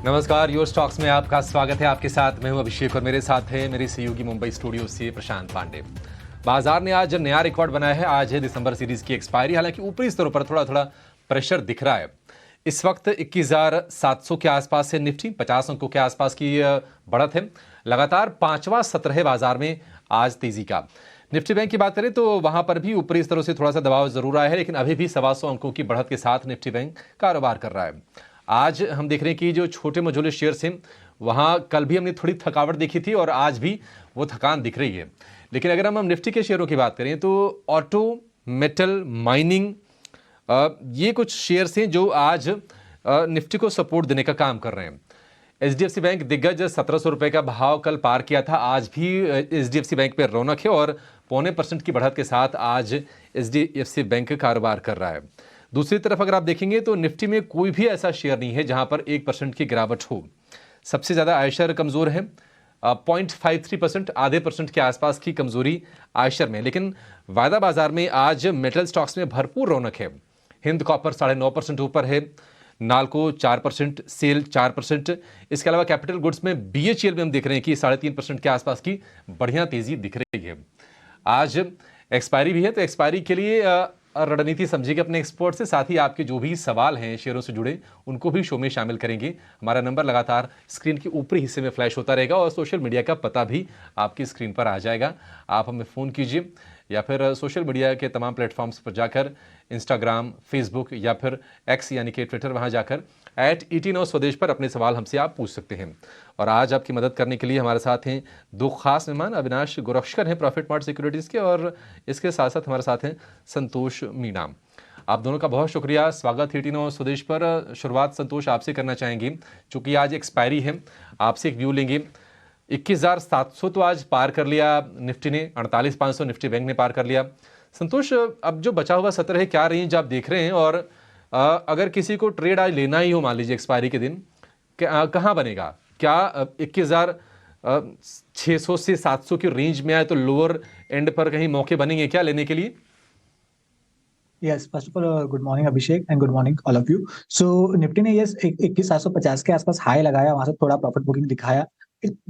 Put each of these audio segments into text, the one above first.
नमस्कार, your stocks में आपका स्वागत है। आपके साथ मैं हूं अभिषेक और मेरे साथ है मेरे सहयोगी मुंबई स्टूडियो से प्रशांत पांडे। बाजार ने आज नया रिकॉर्ड बनाया है। आज है दिसंबर सीरीज की एक्सपायरी। हालांकि ऊपरी स्तरों पर थोड़ा थोड़ा प्रेशर दिख रहा है। इस वक्त 21,700 के आसपास है निफ्टी, 50 अंकों के आसपास की बढ़त है। लगातार पांचवा सत्र है बाजार में आज तेजी का। निफ्टी बैंक की बात करें तो वहां पर भी ऊपरी स्तरों से थोड़ा सा दबाव जरूर आया है, लेकिन अभी भी 125 अंकों की बढ़त के साथ निफ्टी बैंक कारोबार कर रहा है। आज हम देख रहे हैं कि जो छोटे मझोले शेयर्स हैं वहां कल भी हमने थोड़ी थकावट देखी थी और आज भी वो थकान दिख रही है। लेकिन अगर हम निफ्टी के शेयरों की बात करें तो ऑटो, मेटल, माइनिंग, ये कुछ शेयर्स हैं जो आज निफ्टी को सपोर्ट देने का काम कर रहे हैं। एचडीएफसी बैंक दिग्गज 1700 रुपए का भाव कल पार किया था। आज भी एचडीएफसी बैंक पे रौनक है और 0.25% की बढ़त के साथ आज एचडीएफसी बैंक कारोबार कर रहा है। दूसरी तरफ अगर आप देखेंगे तो निफ्टी में कोई भी ऐसा शेयर नहीं है जहां पर 1% की गिरावट हो। सबसे ज्यादा आयशर कमजोर है, 0.53%, आधे परसेंट के आसपास की कमजोरी आयशर में। लेकिन वायदा बाजार में आज मेटल स्टॉक्स में भरपूर रौनक है। हिंद कॉपर 9.5% ऊपर है, नाल्को 4%, सेल 4%। इसके अलावा कैपिटल गुड्स में बीएचईएल में हम देख रहे हैं कि 3.5% के आसपास की बढ़िया तेजी दिख रही है। आज एक्सपायरी भी है तो एक्सपायरी के लिए रणनीति समझिएगा अपने एक्सपर्ट से। साथ ही आपके जो भी सवाल हैं शेयरों से जुड़े उनको भी शो में शामिल करेंगे। हमारा नंबर लगातार स्क्रीन के ऊपरी हिस्से में फ्लैश होता रहेगा और सोशल मीडिया का पता भी आपकी स्क्रीन पर आ जाएगा। आप हमें फ़ोन कीजिए या फिर सोशल मीडिया के तमाम प्लेटफॉर्म्स पर जाकर, इंस्टाग्राम, फेसबुक या फिर एक्स यानी कि ट्विटर, वहां जाकर @ET9 स्वदेश पर अपने सवाल हमसे आप पूछ सकते हैं। और आज आपकी मदद करने के लिए हमारे साथ हैं दो खास मेहमान। अविनाश गोरक्षकर हैं प्रॉफिट मार्ट सिक्योरिटीज़ के, और इसके साथ साथ हमारे साथ हैं संतोष मीणा। आप दोनों का बहुत शुक्रिया, स्वागत है ET9 स्वदेश पर। शुरुआत संतोष आपसे करना चाहेंगे, चूंकि आज एक्सपायरी है, आपसे एक व्यू लेंगे। 21,700 तो आज पार कर लिया निफ्टी ने, 48,500 निफ्टी बैंक ने पार कर लिया। संतोष, अब जो बचा हुआ सत्र है, क्या रेंज आप देख रहे हैं? और अगर किसी को ट्रेड आज लेना ही हो, मान लीजिए एक्सपायरी के दिन, कहाँ बनेगा? क्या 21,600 से 700 की रेंज में आए तो लोअर एंड पर कहीं मौके बनेंगे क्या लेने के लिए? Yes, first of all good morning Abhishek and good morning all of you. So Nifty ने 21,750 के आसपास हाई लगाया, वहां से थोड़ा प्रॉफिट बुकिंग दिखाया।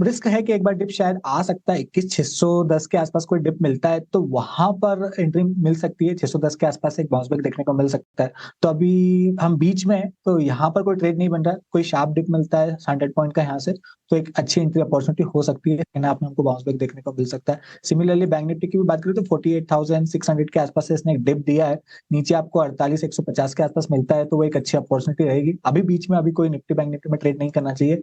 रिस्क है कि एक बार डिप शायद आ सकता है, 21,610 के आसपास कोई डिप मिलता है तो वहां पर एंट्री मिल सकती है। 610 के आसपास एक बाउंस बैक देखने को मिल सकता है। तो अभी हम बीच में हैं, तो यहाँ पर कोई ट्रेड नहीं बन रहा है। कोई शार्प डिप मिलता है 100 पॉइंट का यहाँ से, तो एक अच्छी एंट्री अपॉर्चुनिटी हो सकती है। यहाँ पे हमको बाउंस बैक देखने को मिल सकता है। सिमिलरली बैंक निफ्टी की भी बात करें तो 48,600 के आसपास से इसने एक डिप दिया है। नीचे आपको 48,150 के आसपास मिलता है तो वो एक अच्छी अपॉर्चुनिटी रहेगी। अभी बीच में अभी कोई निफ्टी बैंक निफ्टी में ट्रेड नहीं करना चाहिए।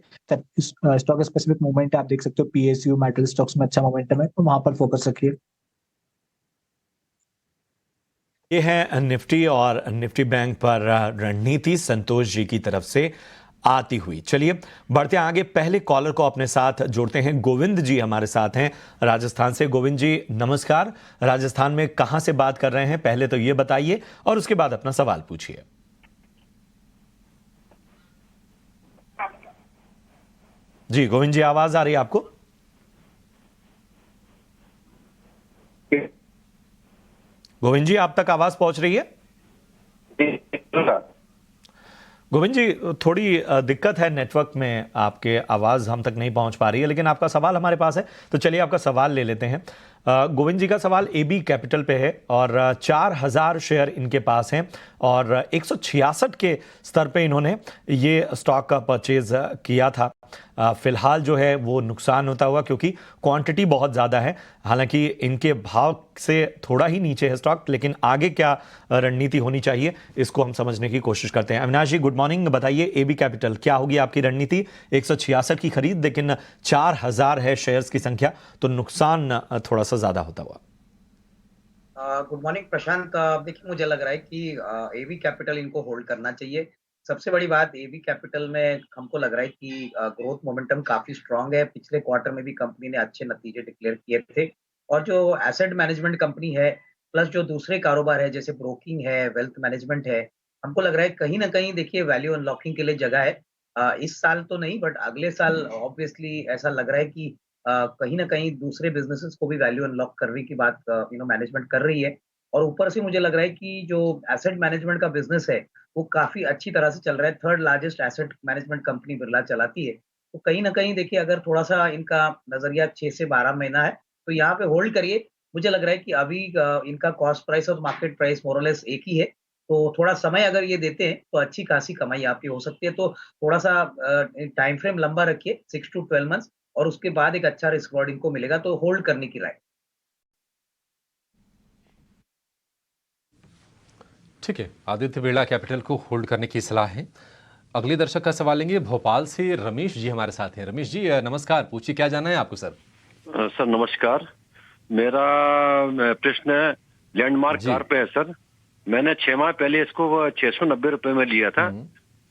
स्टॉक स्पेसिफिक मूवमेंट आप देख सकते हो, पीएसयू मेटल स्टॉक्स में अच्छा मोमेंटम है तो वहां पर फोकस रखिए। ये है निफ्टी और निफ्टी बैंक पर रणनीति संतोष जी की तरफ से आती हुई। चलिए बढ़ते हैं आगे, पहले कॉलर को अपने साथ जोड़ते हैं। गोविंद जी हमारे साथ हैं राजस्थान से। गोविंद जी नमस्कार। राजस्थान में कहां से बात कर रहे हैं पहले तो ये बताइए और उसके बाद अपना सवाल पूछिए। जी गोविंद जी, आवाज आ रही है आपको? गोविंद जी, आप तक आवाज पहुंच रही है? गोविंद जी, थोड़ी दिक्कत है नेटवर्क में, आपके आवाज़ हम तक नहीं पहुंच पा रही है, लेकिन आपका सवाल हमारे पास है तो चलिए आपका सवाल ले लेते हैं। गोविंद जी का सवाल एबी कैपिटल पे है और 4,000 शेयर इनके पास हैं और 166 के स्तर पे इन्होंने ये स्टॉक का परचेज किया था। फिलहाल जो है वो नुकसान होता हुआ, क्योंकि क्वांटिटी बहुत ज़्यादा है। हालांकि इनके भाव से थोड़ा ही नीचे है स्टॉक, लेकिन आगे क्या रणनीति होनी चाहिए इसको हम समझने की कोशिश करते हैं। अविनाश जी गुड मॉर्निंग, बताइए एबी कैपिटल क्या होगी आपकी रणनीति? 166 की खरीद, लेकिन 4,000 है शेयर्स की संख्या, तो नुकसान थोड़ा सा ज्यादा होता हुआ। गुड मॉर्निंग प्रशांत। देखिए मुझे लग रहा है कि एबी कैपिटल इनको होल्ड करना चाहिए। सबसे बड़ी बात एबी कैपिटल में हमको लग रहा है कि ग्रोथ मोमेंटम काफी स्ट्रांग है। पिछले क्वार्टर में भी कंपनी ने अच्छे नतीजे डिक्लेयर किए थे और जो एसेट मैनेजमेंट कंपनी है प्लस जो दूसरे कारोबार है जैसे ब्रोकिंग है, वेल्थ मैनेजमेंट है, हमको लग रहा है कहीं ना कहीं देखिए वैल्यू अनलॉकिंग के लिए जगह है। इस साल तो नहीं बट अगले साल ऑब्वियसली ऐसा लग रहा है कि कहीं न कहीं दूसरे बिज़नेसेस को भी वैल्यू अनलॉक करने की बात मैनेजमेंट कर रही है। और ऊपर से मुझे लग रहा है कि जो एसेट मैनेजमेंट का बिजनेस है वो काफी अच्छी तरह से चल रहा है। Third largest asset management company Birla चलाती है। तो कहीं ना कहीं देखिए, अगर थोड़ा सा इनका नजरिया 6 से 12 महीना है तो यहाँ पे होल्ड करिए। मुझे लग रहा है कि अभी इनका कॉस्ट प्राइस और मार्केट प्राइस मोरलेस एक ही है। तो थोड़ा समय अगर ये देते हैं तो अच्छी खासी कमाई आपकी हो सकती है। तो थोड़ा सा टाइम फ्रेम लंबा रखिए, 6 to 12 मंथ्स, और उसके बाद एक अच्छा रिस्क रॉड इनको मिलेगा, तो होल्ड करने की राय। ठीक है, आदित्य बिरला कैपिटल को होल्ड करने की सलाह है। अगले दर्शक का सवाल लेंगे, भोपाल से रमेश जी हमारे साथ हैं। रमेश जी नमस्कार, पूछिए क्या जानना है आपको सर। सर नमस्कार। मेरा प्रश्न है लैंडमार्क जी। कार पे है सर। मैंने 6 माह पहले इसको 690 रुपए में लिया था,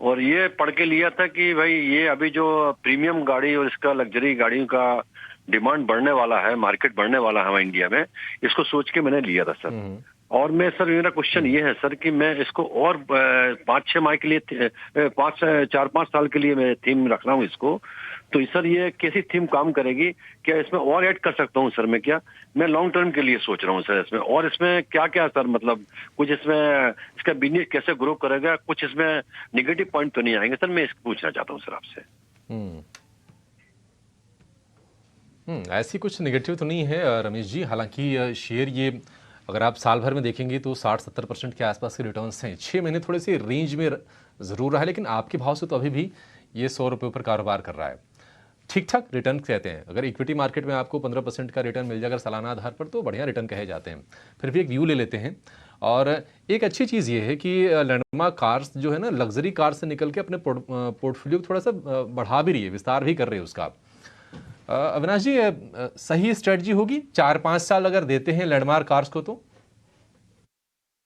और ये पढ़ के लिया था कि भाई ये अभी जो प्रीमियम गाड़ी और इसका लग्जरी गाड़ियों का डिमांड बढ़ने वाला है, मार्केट बढ़ने वाला है हमारे इंडिया में, इसको सोच के मैंने लिया था सर। और मैं सर, मेरा क्वेश्चन ये है सर कि मैं इसको और 5-6 माह के लिए 4-5 साल के लिए मैं थीम रख रहा हूँ इसको। तो सर ये कैसी थीम काम करेगी? क्या इसमें और ऐड कर सकता हूँ सर मैं? क्या मैं लॉन्ग टर्म के लिए सोच रहा हूँ सर इसमें, और इसमें क्या क्या सर, मतलब कुछ इसमें इसका बिजनेस कैसे ग्रो करेगा, कुछ इसमें निगेटिव पॉइंट तो नहीं आएंगे सर? मैं इसको पूछना चाहता हूँ सर आपसे। ऐसी कुछ नेगेटिव तो नहीं है रमेश जी। हालांकि शेयर ये अगर आप साल भर में देखेंगे तो 60-70% के आसपास के रिटर्न्स हैं। 6 महीने थोड़े से रेंज में ज़रूर रहा है, लेकिन आपके भाव से तो अभी भी ये 100 रुपये पर कारोबार कर रहा है। ठीक ठाक रिटर्न कहते हैं। अगर इक्विटी मार्केट में आपको 15% का रिटर्न मिल जाए अगर सालाना आधार पर, तो बढ़िया रिटर्न कहे जाते हैं। फिर भी एक व्यू ले लेते हैं। और एक अच्छी चीज़ ये है कि लैंडमार्क कार्स जो है ना, लग्जरी कार से निकल के अपने पोर्टफोलियो को थोड़ा सा बढ़ा भी रही है, विस्तार भी कर रही है उसका। अविनाश जी, सही स्ट्रेटजी होगी 4-5 साल अगर देते हैं लैंडमार्क कार्स को तो?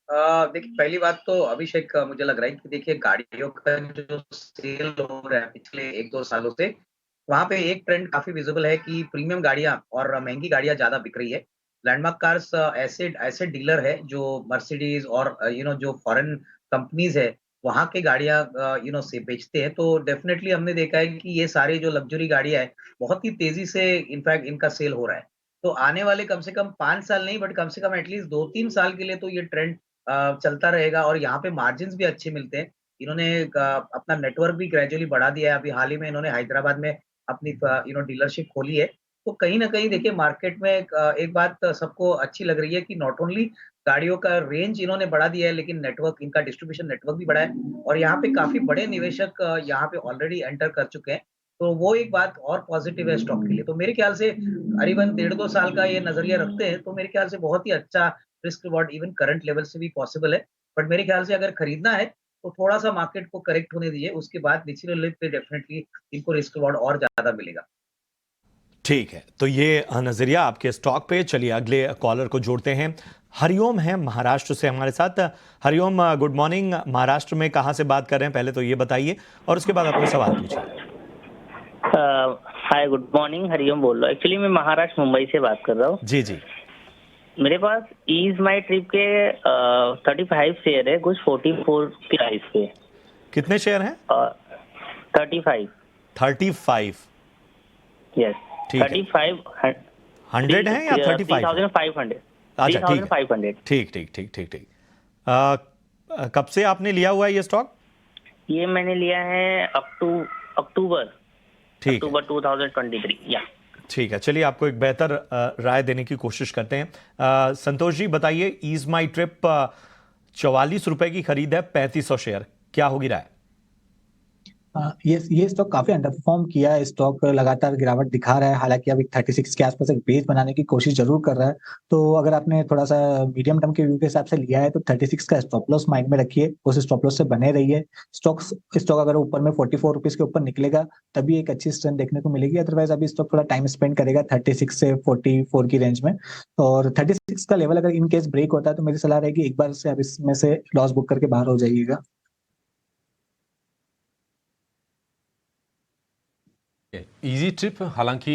देखिए, पहली बात तो अभिषेक, मुझे लग रहा है कि देखिए, गाड़ियों का जो सेल हो रहा है पिछले 1-2 सालों से, वहाँ पे एक ट्रेंड काफ़ी विज़िबल है कि प्रीमियम गाड़ियाँ और महँगी गाड़ियाँ ज़्यादा बिक रही है। लैंडमार्क कार्स ऐसे ऐसे डीलर है जो मर्सिडीज़ और जो फॉरेन कंपनीज़ है, वहाँ के गाड़ियाँ से बेचते हैं। तो डेफ़िनेटली हमने देखा है कि ये सारी जो लग्ज़री गाड़ियाँ हैं, बहुत ही तेज़ी से इनफैक्ट इनका सेल हो रहा है। तो आने वाले कम से कम 5 साल नहीं, बट कम से कम एटलीस्ट 2-3 साल के लिए तो ये ट्रेंड चलता रहेगा, और यहाँ पे मार्जिन्स भी अच्छे मिलते हैं। इन्होंने अपना नेटवर्क भी ग्रेजुअली बढ़ा दिया है। अभी हाल ही में इन्होंने हैदराबाद में अपनी डीलरशिप खोली है। तो कहीं न कहीं देखिए, मार्केट में एक बात सबको अच्छी लग रही है कि नॉट ओनली गाड़ियों का रेंज इन्होंने बढ़ा दिया है, लेकिन नेटवर्क, इनका डिस्ट्रीब्यूशन नेटवर्क भी बढ़ा है, और यहाँ पे काफ़ी बड़े निवेशक यहाँ पे ऑलरेडी एंटर कर चुके हैं। तो वो एक बात और पॉजिटिव है स्टॉक के लिए। तो मेरे ख्याल से करीबन 1.5-2 साल का ये नज़रिया रखते हैं, तो मेरे ख्याल से बहुत ही अच्छा risk reward even current level से भी पॉसिबल है। बट मेरे ख्याल से अगर खरीदना है तो थोड़ा-सा मार्केट को करेक्ट होने दीजिए, उसके बाद निचले लेवल पे डेफिनिटली इनको रिस्क रिवॉर्ड और ज़्यादा मिलेगा। ठीक है, तो ये नजरिया आपके स्टॉक पे। चलिए अगले कॉलर को जोड़ते हैं। हरिओम है महाराष्ट्र से हमारे साथ। Hariom, good morning. महाराष्ट्र में कहाँ से बात कर रहे हैं पहले तो ये बताइए, और उसके बाद अपने सवाल पूछिए। हाय, गुड मॉर्निंग। हरिओम बोल रहा हूँ। एक्चुअली मैं महाराष्ट्र मुंबई से बात कर रहा हूँ। जी जी। मेरे पास ईज माई ट्रिप के 35 शेयर है, कुछ 44 की प्राइस पे। कितने शेयर हैं? 35। 35? यस, ठीक है। 35 100 है या 35? 3500। अच्छा, ठीक है। 3500। ठीक ठीक ठीक ठीक ठीक। कब से आपने लिया हुआ है ये स्टॉक? ये मैंने लिया है अक्टूबर ठीक है। 2023। या ठीक है, चलिए आपको एक बेहतर राय देने की कोशिश करते हैं। संतोष जी बताइए, ईज माई ट्रिप 44 रुपए की खरीद है, 3500 शेयर, क्या होगी राय? ये स्टॉक काफी अंडर परफॉर्म किया है। स्टॉक लगातार गिरावट दिखा रहा है, हालांकि अभी 36 के आसपास एक बेस बनाने की कोशिश जरूर कर रहा है। तो अगर आपने थोड़ा सा मीडियम टर्म के व्यू के हिसाब से लिया है तो 36 का स्टॉप लॉस माइंड में रखिए, उस स्टॉप लॉस से बने रहिए। स्टॉक अगर ऊपर में 44 रुपीज के ऊपर निकलेगा तभी एक अच्छी स्ट्रेंथ देखने को मिलेगी, अदरवाइज अभी स्टॉक थोड़ा टाइम स्पेंड करेगा 36 से 44 की रेंज में। और 36 का लेवल अगर इन केस ब्रेक होता है तो मेरी सलाह रहेगी एक बार से अब इसमें से लॉस बुक करके बाहर हो जाइएगा। इजी ट्रिप, हालांकि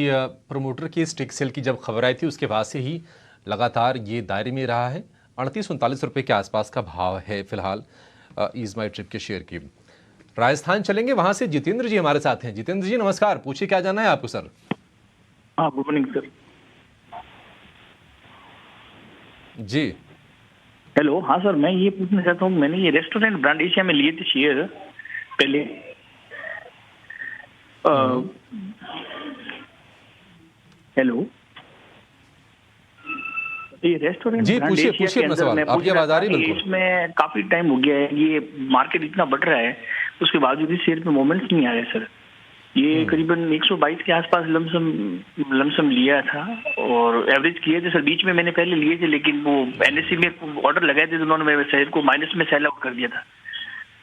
प्रमोटर की स्टिक सेल की जब खबर आई थी उसके बाद से ही लगातार ये दायरे में रहा है। 38-39 रुपये के आसपास का भाव है फिलहाल ईज माई ट्रिप के शेयर की। राजस्थान चलेंगे, वहां से जितेंद्र जी हमारे साथ हैं। जितेंद्र जी नमस्कार, पूछिए क्या जानना है आपको सर। हाँ, गुड मॉर्निंग सर। जी हेलो, हाँ सर, मैं ये पूछना चाहता हूँ, मैंने ये रेस्टोरेंट ब्रांड एशिया में लिए थे शेयर पहले। हेलो, ये रेस्टोरेंट जी, ब्रांड पूछिए, एशिया पूछिए के अपना अंदर सवाल। मैं आपकी पूछ रहा आवाज़ आ था रही है, कि बिल्कुल। इसमें काफी टाइम हो गया है, ये मार्केट इतना बढ़ रहा है, उसके बावजूद भी शेयर पे मोमेंट्स नहीं आ रहे सर। ये करीबन 122 के आसपास लमसम लिया था और एवरेज किए थे सर। बीच में मैंने पहले लिए थे, लेकिन वो एनएससी में ऑर्डर लगाए थे तो उन्होंने मेरे शेयर को माइनस में सेल आउट कर दिया था।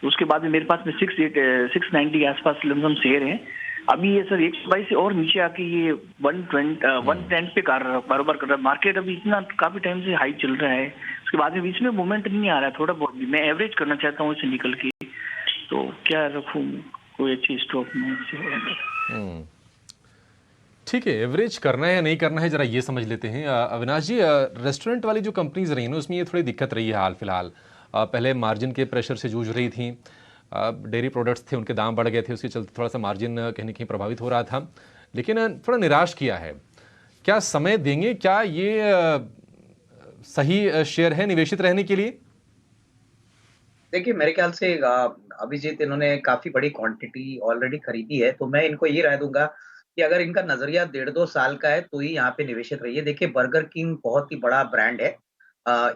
उसके बाद में मेरे पास में 690 के आसपास लमसम शेयर हैं। अभी ये सर 122 से और नीचे आके ये 110 पे कारोबार कर रहा है। मार्केट अभी इतना काफी टाइम से हाई चल रहा है, उसके बाद में बीच में मोमेंट नहीं आ रहा है, थोड़ा बहुत भी। मैं एवरेज करना चाहता हूँ इसे निकल के, तो क्या रखूँ, कोई अच्छी स्टॉक में? ठीक है, एवरेज करना है या नहीं करना है, जरा ये समझ लेते हैं। अविनाश जी, रेस्टोरेंट वाली जो कंपनीज रही ना, उसमें ये थोड़ी दिक्कत रही है हाल फिलहाल। पहले मार्जिन के प्रेशर से जूझ रही थी, डेयरी प्रोडक्ट्स थे, उनके दाम बढ़ गए थे, उसके चलते थोड़ा सा मार्जिन कहीं ना कहीं प्रभावित हो रहा था, लेकिन थोड़ा निराश किया है। क्या समय देंगे? क्या ये सही शेयर है निवेशित रहने के लिए? देखिए, मेरे ख्याल से अभिजीत, इन्होंने काफ़ी बड़ी क्वांटिटी ऑलरेडी खरीदी है, तो मैं इनको ये राय दूँगा कि अगर इनका नज़रिया 1.5-2 साल का है, तो ही यहाँ पे निवेशित रहिए। देखिए, बर्गर किंग बहुत ही बड़ा ब्रांड है।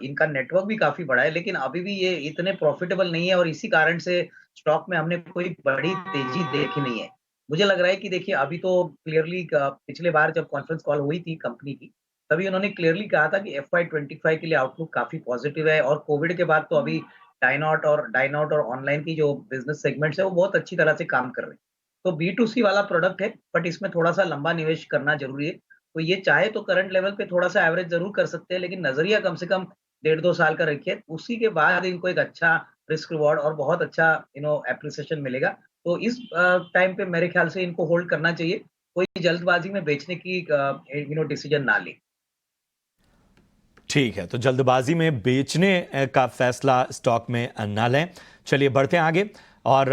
इनका नेटवर्क भी काफ़ी बड़ा है, लेकिन अभी भी ये इतने प्रॉफ़िटेबल नहीं है और इसी कारण से स्टॉक में हमने कोई बड़ी तेज़ी देखी नहीं है। मुझे लग रहा है कि देखिए, अभी तो क्लियरली पिछले बार जब कॉन्फ्रेंस कॉल हुई थी कंपनी की, तभी उन्होंने क्लियरली कहा था कि एफवाई 25 के लिए आउटलुक काफ़ी पॉज़िटिव है और कोविड के बाद तो अभी डाइन आउट और ऑनलाइन की जो बिज़नेस सेगमेंट्स है, वो बहुत अच्छी तरह से काम कर रहे हैं। तो बी2सी वाला प्रोडक्ट है, बट इसमें थोड़ा-सा लंबा निवेश करना ज़रूरी है। तो ये चाहे तो करंट लेवल पे थोड़ा-सा एवरेज ज़रूर कर सकते हैं, लेकिन नज़रिया कम से कम 1.5-2 साल का रखिए। उसी के बाद इनको एक अच्छा रिस्क रिवॉर्ड और बहुत अच्छा एप्रिसिएशन मिलेगा। तो इस टाइम पे मेरे ख्याल से इनको होल्ड करना चाहिए। कोई जल्दबाज़ी में बेचने की डिसीजन ना लें। ठीक है, तो जल्दबाजी में बेचने का फैसला स्टॉक में ना लें। चलिए बढ़ते हैं आगे और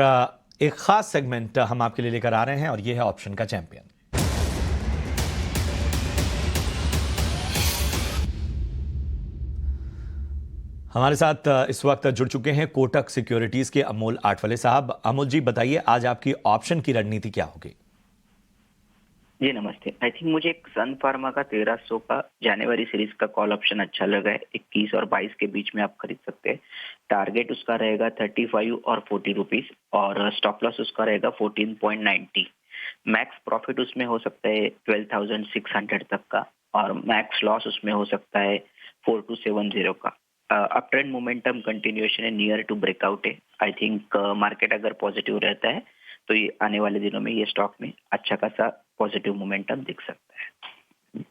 एक खास सेगमेंट हम आपके लिए लेकर आ रहे हैं और ये है ऑप्शन का चैंपियन। हमारे साथ इस वक्त जुड़ चुके हैं कोटक सिक्योरिटीज के अमोल आठवले साहब। अमोल जी, बताइए आज आपकी ऑप्शन की रणनीति क्या होगी? जी नमस्ते। आई थिंक मुझे एक सन फार्मा का 1300 का जनवरी सीरीज का कॉल ऑप्शन अच्छा लगा है। 21 और 22 के बीच में आप खरीद सकते हैं। टारगेट उसका रहेगा 35 और 40 रुपीज और स्टॉप लॉस उसका रहेगा 14.90। मैक्स प्रॉफिट उसमें हो सकता है 12,600 तक का और मैक्स लॉस उसमें हो सकता है 4270 का। अप ट्रेंड मोमेंटम कंटिन्यूएशन है, नियर टू ब्रेकआउट है। आई थिंक मार्केट अगर पॉजिटिव रहता है तो ये आने वाले दिनों में ये स्टॉक में अच्छा खासा पॉजिटिव मोमेंटम दिख सकता है।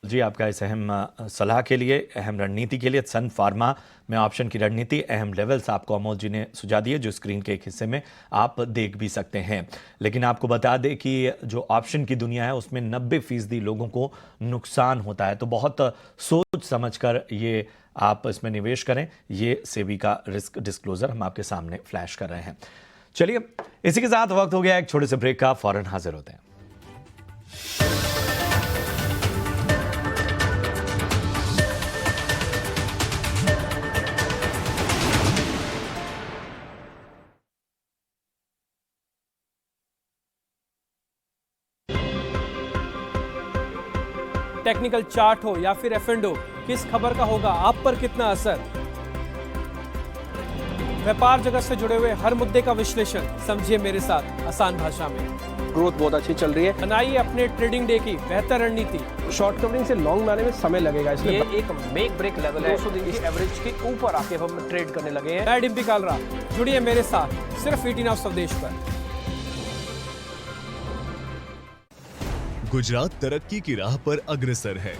जी, आपका इस अहम सलाह के लिए, अहम रणनीति के लिए। सन फार्मा में ऑप्शन की रणनीति, अहम लेवल्स आपको अमोल जी ने सुझा दिए, जो स्क्रीन के एक हिस्से में आप देख भी सकते हैं। लेकिन आपको बता दें कि जो ऑप्शन की दुनिया है उसमें 90% लोगों को नुकसान होता है, तो बहुत सोच समझकर ये आप इसमें निवेश करें। ये सेबी का रिस्क डिस्क्लोजर हम आपके सामने फ्लैश कर रहे हैं। चलिए, इसी के साथ वक्त हो गया एक छोटे से ब्रेक का, फौरन हाजिर होते हैं। टेक्निकल चार्ट हो या फिर एफ&ओ, किस खबर का होगा आप पर कितना असर? व्यापार जगत से जुड़े हुए हर मुद्दे का विश्लेषण समझिए मेरे साथ आसान भाषा में। ग्रोथ बहुत अच्छी चल रही है। बनाइए अपने ट्रेडिंग डे की बेहतर रणनीति। शॉर्ट कवरिंग से लॉन्ग में आने में समय लगेगा, इसलिए ये एक मेक ब्रेक लेवल है। 200 दिन की एवरेज के ऊपर आके हम ट्रेड करने लगे हैं। मैं डिम्पी कालरा, जुड़िए मेरे साथ सिर्फ 18 ऑफ स्वदेश पर। गुजरात तरक्की की राह पर अग्रसर है।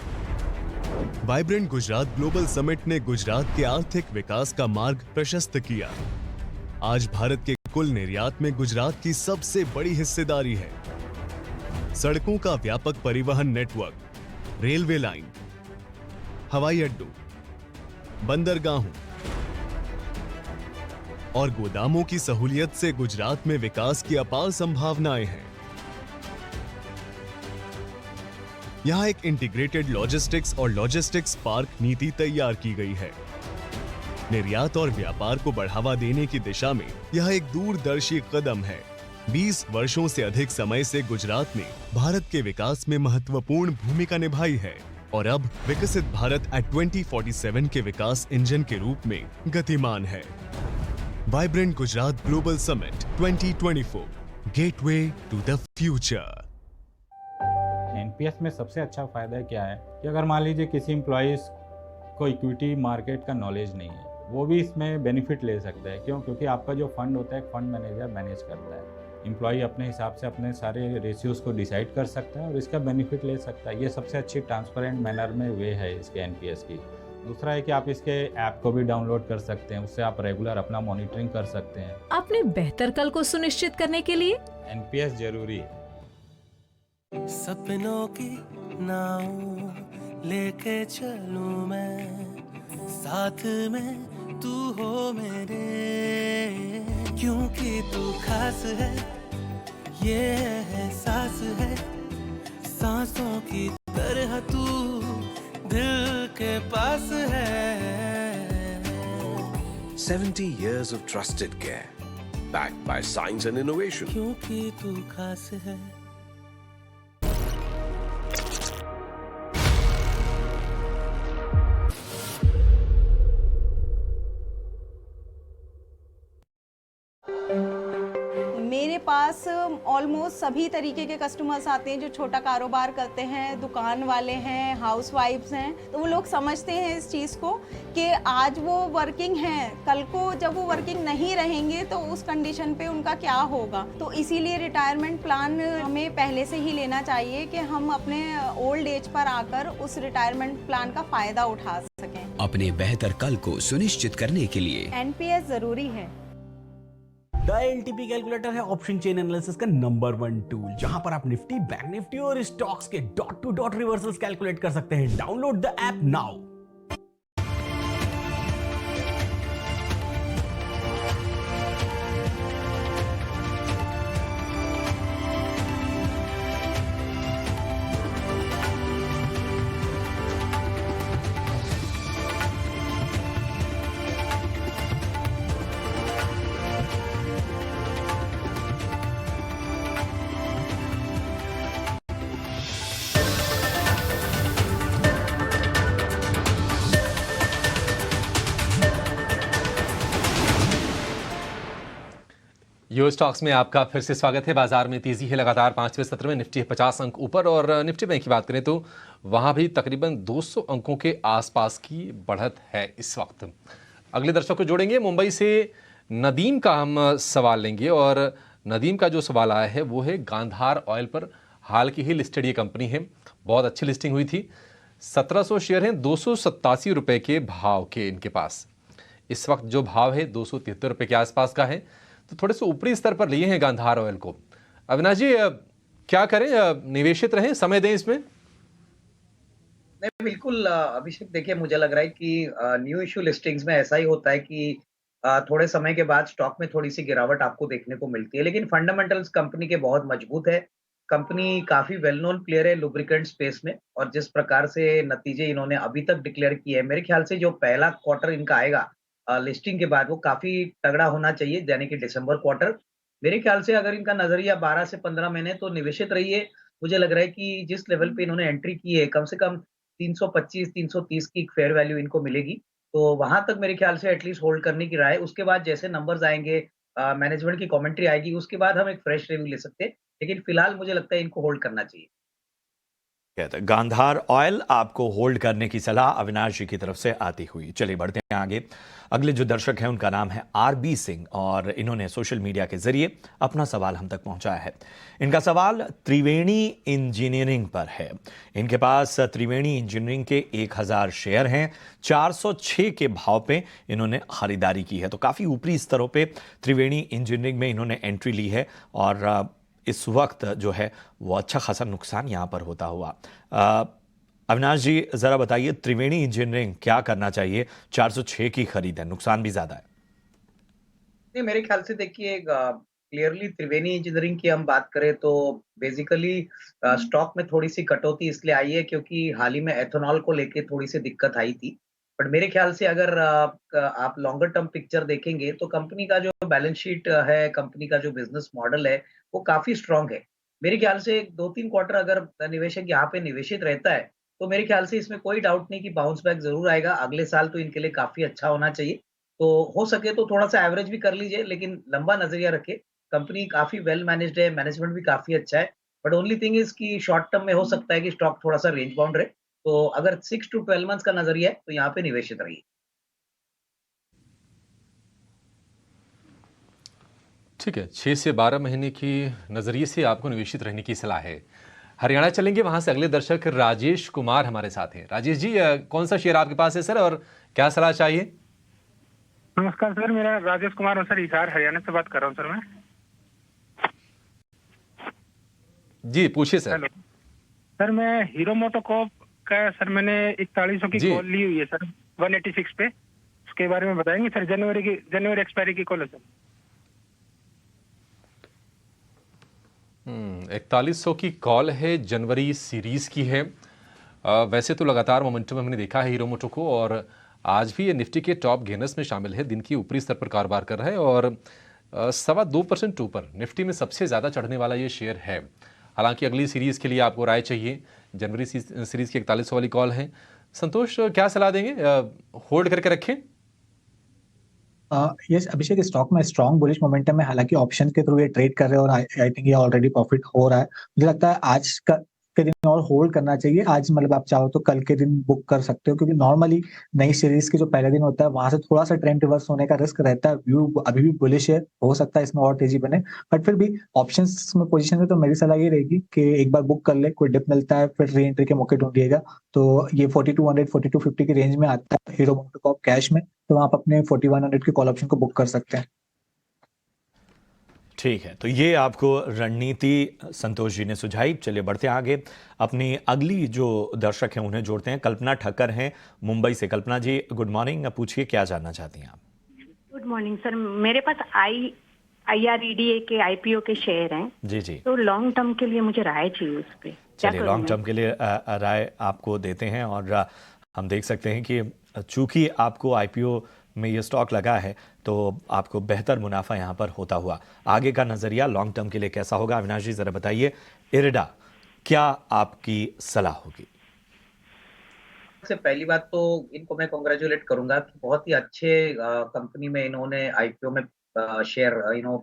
वाइब्रेंट गुजरात ग्लोबल समिट ने गुजरात के आर्थिक विकास का मार्ग प्रशस्त किया। आज भारत के कुल निर्यात में गुजरात की सबसे बड़ी हिस्सेदारी है। सड़कों का व्यापक परिवहन नेटवर्क, रेलवे लाइन, हवाई अड्डों, बंदरगाहों और गोदामों की सहूलियत से गुजरात में विकास की अपार संभावनाएं हैं। यहाँ एक इंटीग्रेटेड लॉजिस्टिक्स और लॉजिस्टिक्स पार्क नीति तैयार की गई है। निर्यात और व्यापार को बढ़ावा देने की दिशा में यह एक दूरदर्शी कदम है। 20 वर्षों से अधिक समय से गुजरात ने भारत के विकास में महत्वपूर्ण भूमिका निभाई है और अब विकसित भारत एट 2047 के विकास इंजन के रूप में गतिमान है। Vibrant Gujarat global summit 2024, gateway to the future. NPS में सबसे अच्छा फायदा क्या है कि अगर मान लीजिए किसी एम्प्लॉइज को इक्विटी मार्केट का नॉलेज नहीं है, वो भी इसमें बेनिफिट ले सकता है। क्यों? क्योंकि आपका जो फंड होता है फंड मैनेजर मैनेज करता है। एम्प्लॉई अपने हिसाब से अपने सारे रेशियोज को डिसाइड कर सकता है और इसका बेनिफिट ले सकता है। ये सबसे अच्छी ट्रांसपेरेंट मैनर में वे है इसके एनपीएस की। दूसरा है कि आप इसके ऐप को भी डाउनलोड कर सकते हैं, उससे आप रेगुलर अपना मॉनिटरिंग कर सकते हैं। अपने बेहतर कल को सुनिश्चित करने के लिए एनपीएस जरूरी है। सपनों की नाव लेके चलूं मैं, साथ में तू हो मेरे, क्योंकि तू खास है, ये एहसास है, सांसों की तरह तू दिल के पास है। 70 years of trusted care, backed by science and innovation. क्योंकि तू खास है। मेरे पास ऑलमोस्ट सभी तरीके के कस्टमर्स आते हैं जो छोटा कारोबार करते हैं, दुकान वाले हैं, हाउसवाइफ्स हैं। तो वो लोग समझते हैं इस चीज़ को कि आज वो वर्किंग हैं, कल को जब वो वर्किंग नहीं रहेंगे तो उस कंडीशन पे उनका क्या होगा। तो इसीलिए रिटायरमेंट प्लान हमें पहले से ही लेना चाहिए कि हम अपने ओल्ड एज पर आकर उस रिटायरमेंट प्लान का फ़ायदा उठा सकें। अपने बेहतर कल को सुनिश्चित करने के लिए एनपीएस ज़रूरी है। द एलटीपी कैलकुलेटर है ऑप्शन चेन एनालिसिस का नंबर 1 टूल, जहां पर आप निफ्टी, बैंक निफ्टी और स्टॉक्स के dot to dot reversals calculate कर सकते हैं। Download the app now. US stocks में आपका फिर से स्वागत है। बाजार में तेजी है लगातार। 5वें सत्र में निफ्टी 50 अंक ऊपर और निफ्टी बैंक की बात करें तो वहां भी तकरीबन 200 अंकों के आसपास की बढ़त है इस वक्त। अगले दर्शक को जोड़ेंगे। मुंबई से नदीम का हम सवाल लेंगे और नदीम का जो सवाल आया है वो है गांधार ऑयल पर। हाल की ही लिस्टेड ये कंपनी है, बहुत अच्छी लिस्टिंग हुई थी। 1700 शेयर हैं, 287 रुपये के भाव के इनके पास। इस वक्त जो भाव है 273 रुपये के आसपास का है, तो थोड़े से ऊपरी स्तर पर लिए हैं गांधार ऑयल को। अविनाश जी क्या करें, निवेशित रहें, समय दें इसमें? नहीं, बिल्कुल अभिषेक, देखिए मुझे लग रहा है कि न्यू इश्यू लिस्टिंग्स में ऐसा ही होता है कि थोड़े समय के बाद स्टॉक में थोड़ी सी गिरावट आपको देखने को मिलती है, लेकिन फंडामेंटल्स कंपनी के बहुत मजबूत है। कंपनी काफी वेल नोन प्लेयर है लुब्रिकेंट स्पेस में, और जिस प्रकार से नतीजे इन्होंने अभी तक डिक्लेयर किए हैं, मेरे ख्याल से जो पहला क्वार्टर इनका आएगा लिस्टिंग के बाद वो काफी तगड़ा होना चाहिए, यानी कि दिसंबर क्वार्टर। मेरे ख्याल से अगर इनका नजरिया 12 से 15 महीने तो निवेशित रहिए। मुझे लग रहा है कि जिस लेवल पे इन्होंने एंट्री की है, कम से कम 325-330 की फेयर वैल्यू इनको मिलेगी, तो वहां तक मेरे ख्याल से एटलीस्ट होल्ड करने की राय। उसके बाद जैसे नंबर्स आएंगे, मैनेजमेंट की कमेंट्री आएगी, उसके बाद हम एक फ्रेश रिव्यू ले सकते हैं, लेकिन फिलहाल मुझे लगता है इनको होल्ड करना चाहिए। गांधार ऑयल आपको होल्ड करने की सलाह अविनाश जी की तरफ से आती हुई। चलिए बढ़ते हैं आगे। अगले जो दर्शक हैं उनका नाम है आरबी सिंह और इन्होंने सोशल मीडिया के जरिए अपना सवाल हम तक पहुंचाया है। इनका सवाल त्रिवेणी इंजीनियरिंग पर है। इनके पास त्रिवेणी इंजीनियरिंग के 1000 शेयर हैं। 406 के भाव पे इन्होंने खरीदारी की है, तो काफ़ी ऊपरी स्तरों पे त्रिवेणी इंजीनियरिंग में इन्होंने एंट्री ली है और इस वक्त जो है वो अच्छा खासा नुकसान यहाँ पर होता हुआ। अविनाश जी ज़रा बताइए, त्रिवेणी इंजीनियरिंग क्या करना चाहिए? 406 की खरीद है, नुकसान भी ज़्यादा है। नहीं, मेरे ख्याल से देखिए क्लियरली त्रिवेणी इंजीनियरिंग की हम बात करें तो बेसिकली स्टॉक में थोड़ी सी कटौती इसलिए आई है क्योंकि हाल ही में एथेनॉल को लेके थोड़ी सी दिक्कत आई थी। बट मेरे ख्याल से अगर आप लॉन्गर टर्म पिक्चर देखेंगे तो कंपनी का जो बैलेंस शीट है, कंपनी का जो बिजनेस मॉडल है, वो काफी स्ट्रांग है। मेरे ख्याल से 2-3 क्वार्टर अगर निवेशक यहाँ पे निवेशित रहता है, तो मेरे ख्याल से इसमें कोई डाउट नहीं कि बाउंस बैक ज़रूर आएगा। अगले साल तो इनके लिए काफ़ी अच्छा होना चाहिए। तो हो सके तो थोड़ा-सा एवरेज भी कर लीजिए, लेकिन लंबा नज़रिया रखिए। कंपनी काफ़ी वेल मैनेज्ड है, मैनेजमेंट भी काफ़ी अच्छा है। बट ओनली थिंग इज़ कि शॉर्ट टर्म में हो सकता है कि स्टॉक थोड़ा-सा रेंज बाउंड रहे। तो अगर 6 टू 12 मंथ्स का नज़रिया है, तो यहाँ पे निवेशित रहिए। ठीक है, 6 से 12 महीने की नज़रिए से आपको निवेशित रहने की सलाह है। हरियाणा चलेंगे, वहाँ से अगले दर्शक राजेश कुमार हमारे साथ हैं। राजेश जी, कौन सा शेयर आपके पास है सर और क्या सलाह चाहिए? नमस्कार सर, मेरा राजेश कुमार हूँ सर, हिसार हरियाणा से बात कर रहा हूँ सर मैं। जी पूछिए सर। हेलो सर, मैं हीरो मोटोकॉर्प का सर मैंने 4100 की कॉल ली हुई है सर 186 पे, उसके बारे में बताएंगे सर? जनवरी एक्सपायरी की कॉल है सर। 4100 की कॉल है, जनवरी सीरीज की है। वैसे तो लगातार मोमेंटम हमने देखा है हीरो मोटो को और आज भी ये निफ्टी के टॉप गेनर्स में शामिल है। दिन की ऊपरी स्तर पर कारोबार कर रहा है और 2.25% ऊपर निफ्टी में सबसे ज़्यादा चढ़ने वाला ये शेयर है। हालांकि अगली सीरीज़ के लिए आपको राय चाहिए। जनवरी सीरीज़ की 4100 वाली कॉल है। संतोष, क्या सलाह देंगे? होल्ड करके रखें? यस अभिषेक, स्टॉक में स्ट्रॉन्ग बुलिश मोमेंटम है। हालांकि ऑप्शन के थ्रू ये ट्रेड कर रहे हैं और आई थिंक ये ऑलरेडी प्रॉफिट हो रहा है। मुझे लगता है आज के दिन और होल्ड करना चाहिए। आज मतलब आप चाहो तो कल के दिन बुक कर सकते हो, क्योंकि नॉर्मली नई सीरीज के जो पहले दिन होता है वहां से थोड़ा सा ट्रेंड रिवर्स होने का रिस्क रहता है। व्यू अभी भी बुलिश है, हो सकता है इसमें और तेजी बने, बट फिर भी ऑप्शंस में पोजीशन है तो मेरी सलाह ये रहेगी कि एक बार बुक कर ले। कोई डिप मिलता है फिर री एंट्री के मौके ढूंढिएगा। तो ये 4200 4250 की रेंज में आता है हीरो मोटोकॉर्प कैश में, तो आप अपने 4100 के कॉल ऑप्शन को बुक कर सकते हैं। ठीक है, तो ये आपको रणनीति संतोष जी ने सुझाई। चलिए बढ़ते हैं आगे। अपनी अगली जो दर्शक हैं उन्हें जोड़ते हैं। कल्पना ठक्कर हैं मुंबई से। कल्पना जी गुड मॉर्निंग, पूछिए क्या जानना चाहती हैं आप? गुड मॉर्निंग सर, मेरे पास IREDA के IPO के शेयर हैं जी जी, तो लॉन्ग टर्म के लिए मुझे राय चाहिए उस पर। चलिए लॉन्ग टर्म के लिए राय आपको देते हैं। और हम देख सकते हैं कि चूंकि आपको IPO में ये स्टॉक लगा है तो आपको बेहतर मुनाफा यहाँ पर होता हुआ। आगे का नजरिया लॉन्ग टर्म के लिए कैसा होगा? अविनाश जी जरा बताइए, इरेडा क्या आपकी सलाह होगी? सबसे पहली बात तो इनको मैं कांग्रेचुलेट करूंगा कि बहुत ही अच्छे कंपनी में इन्होंने IPO में शेयर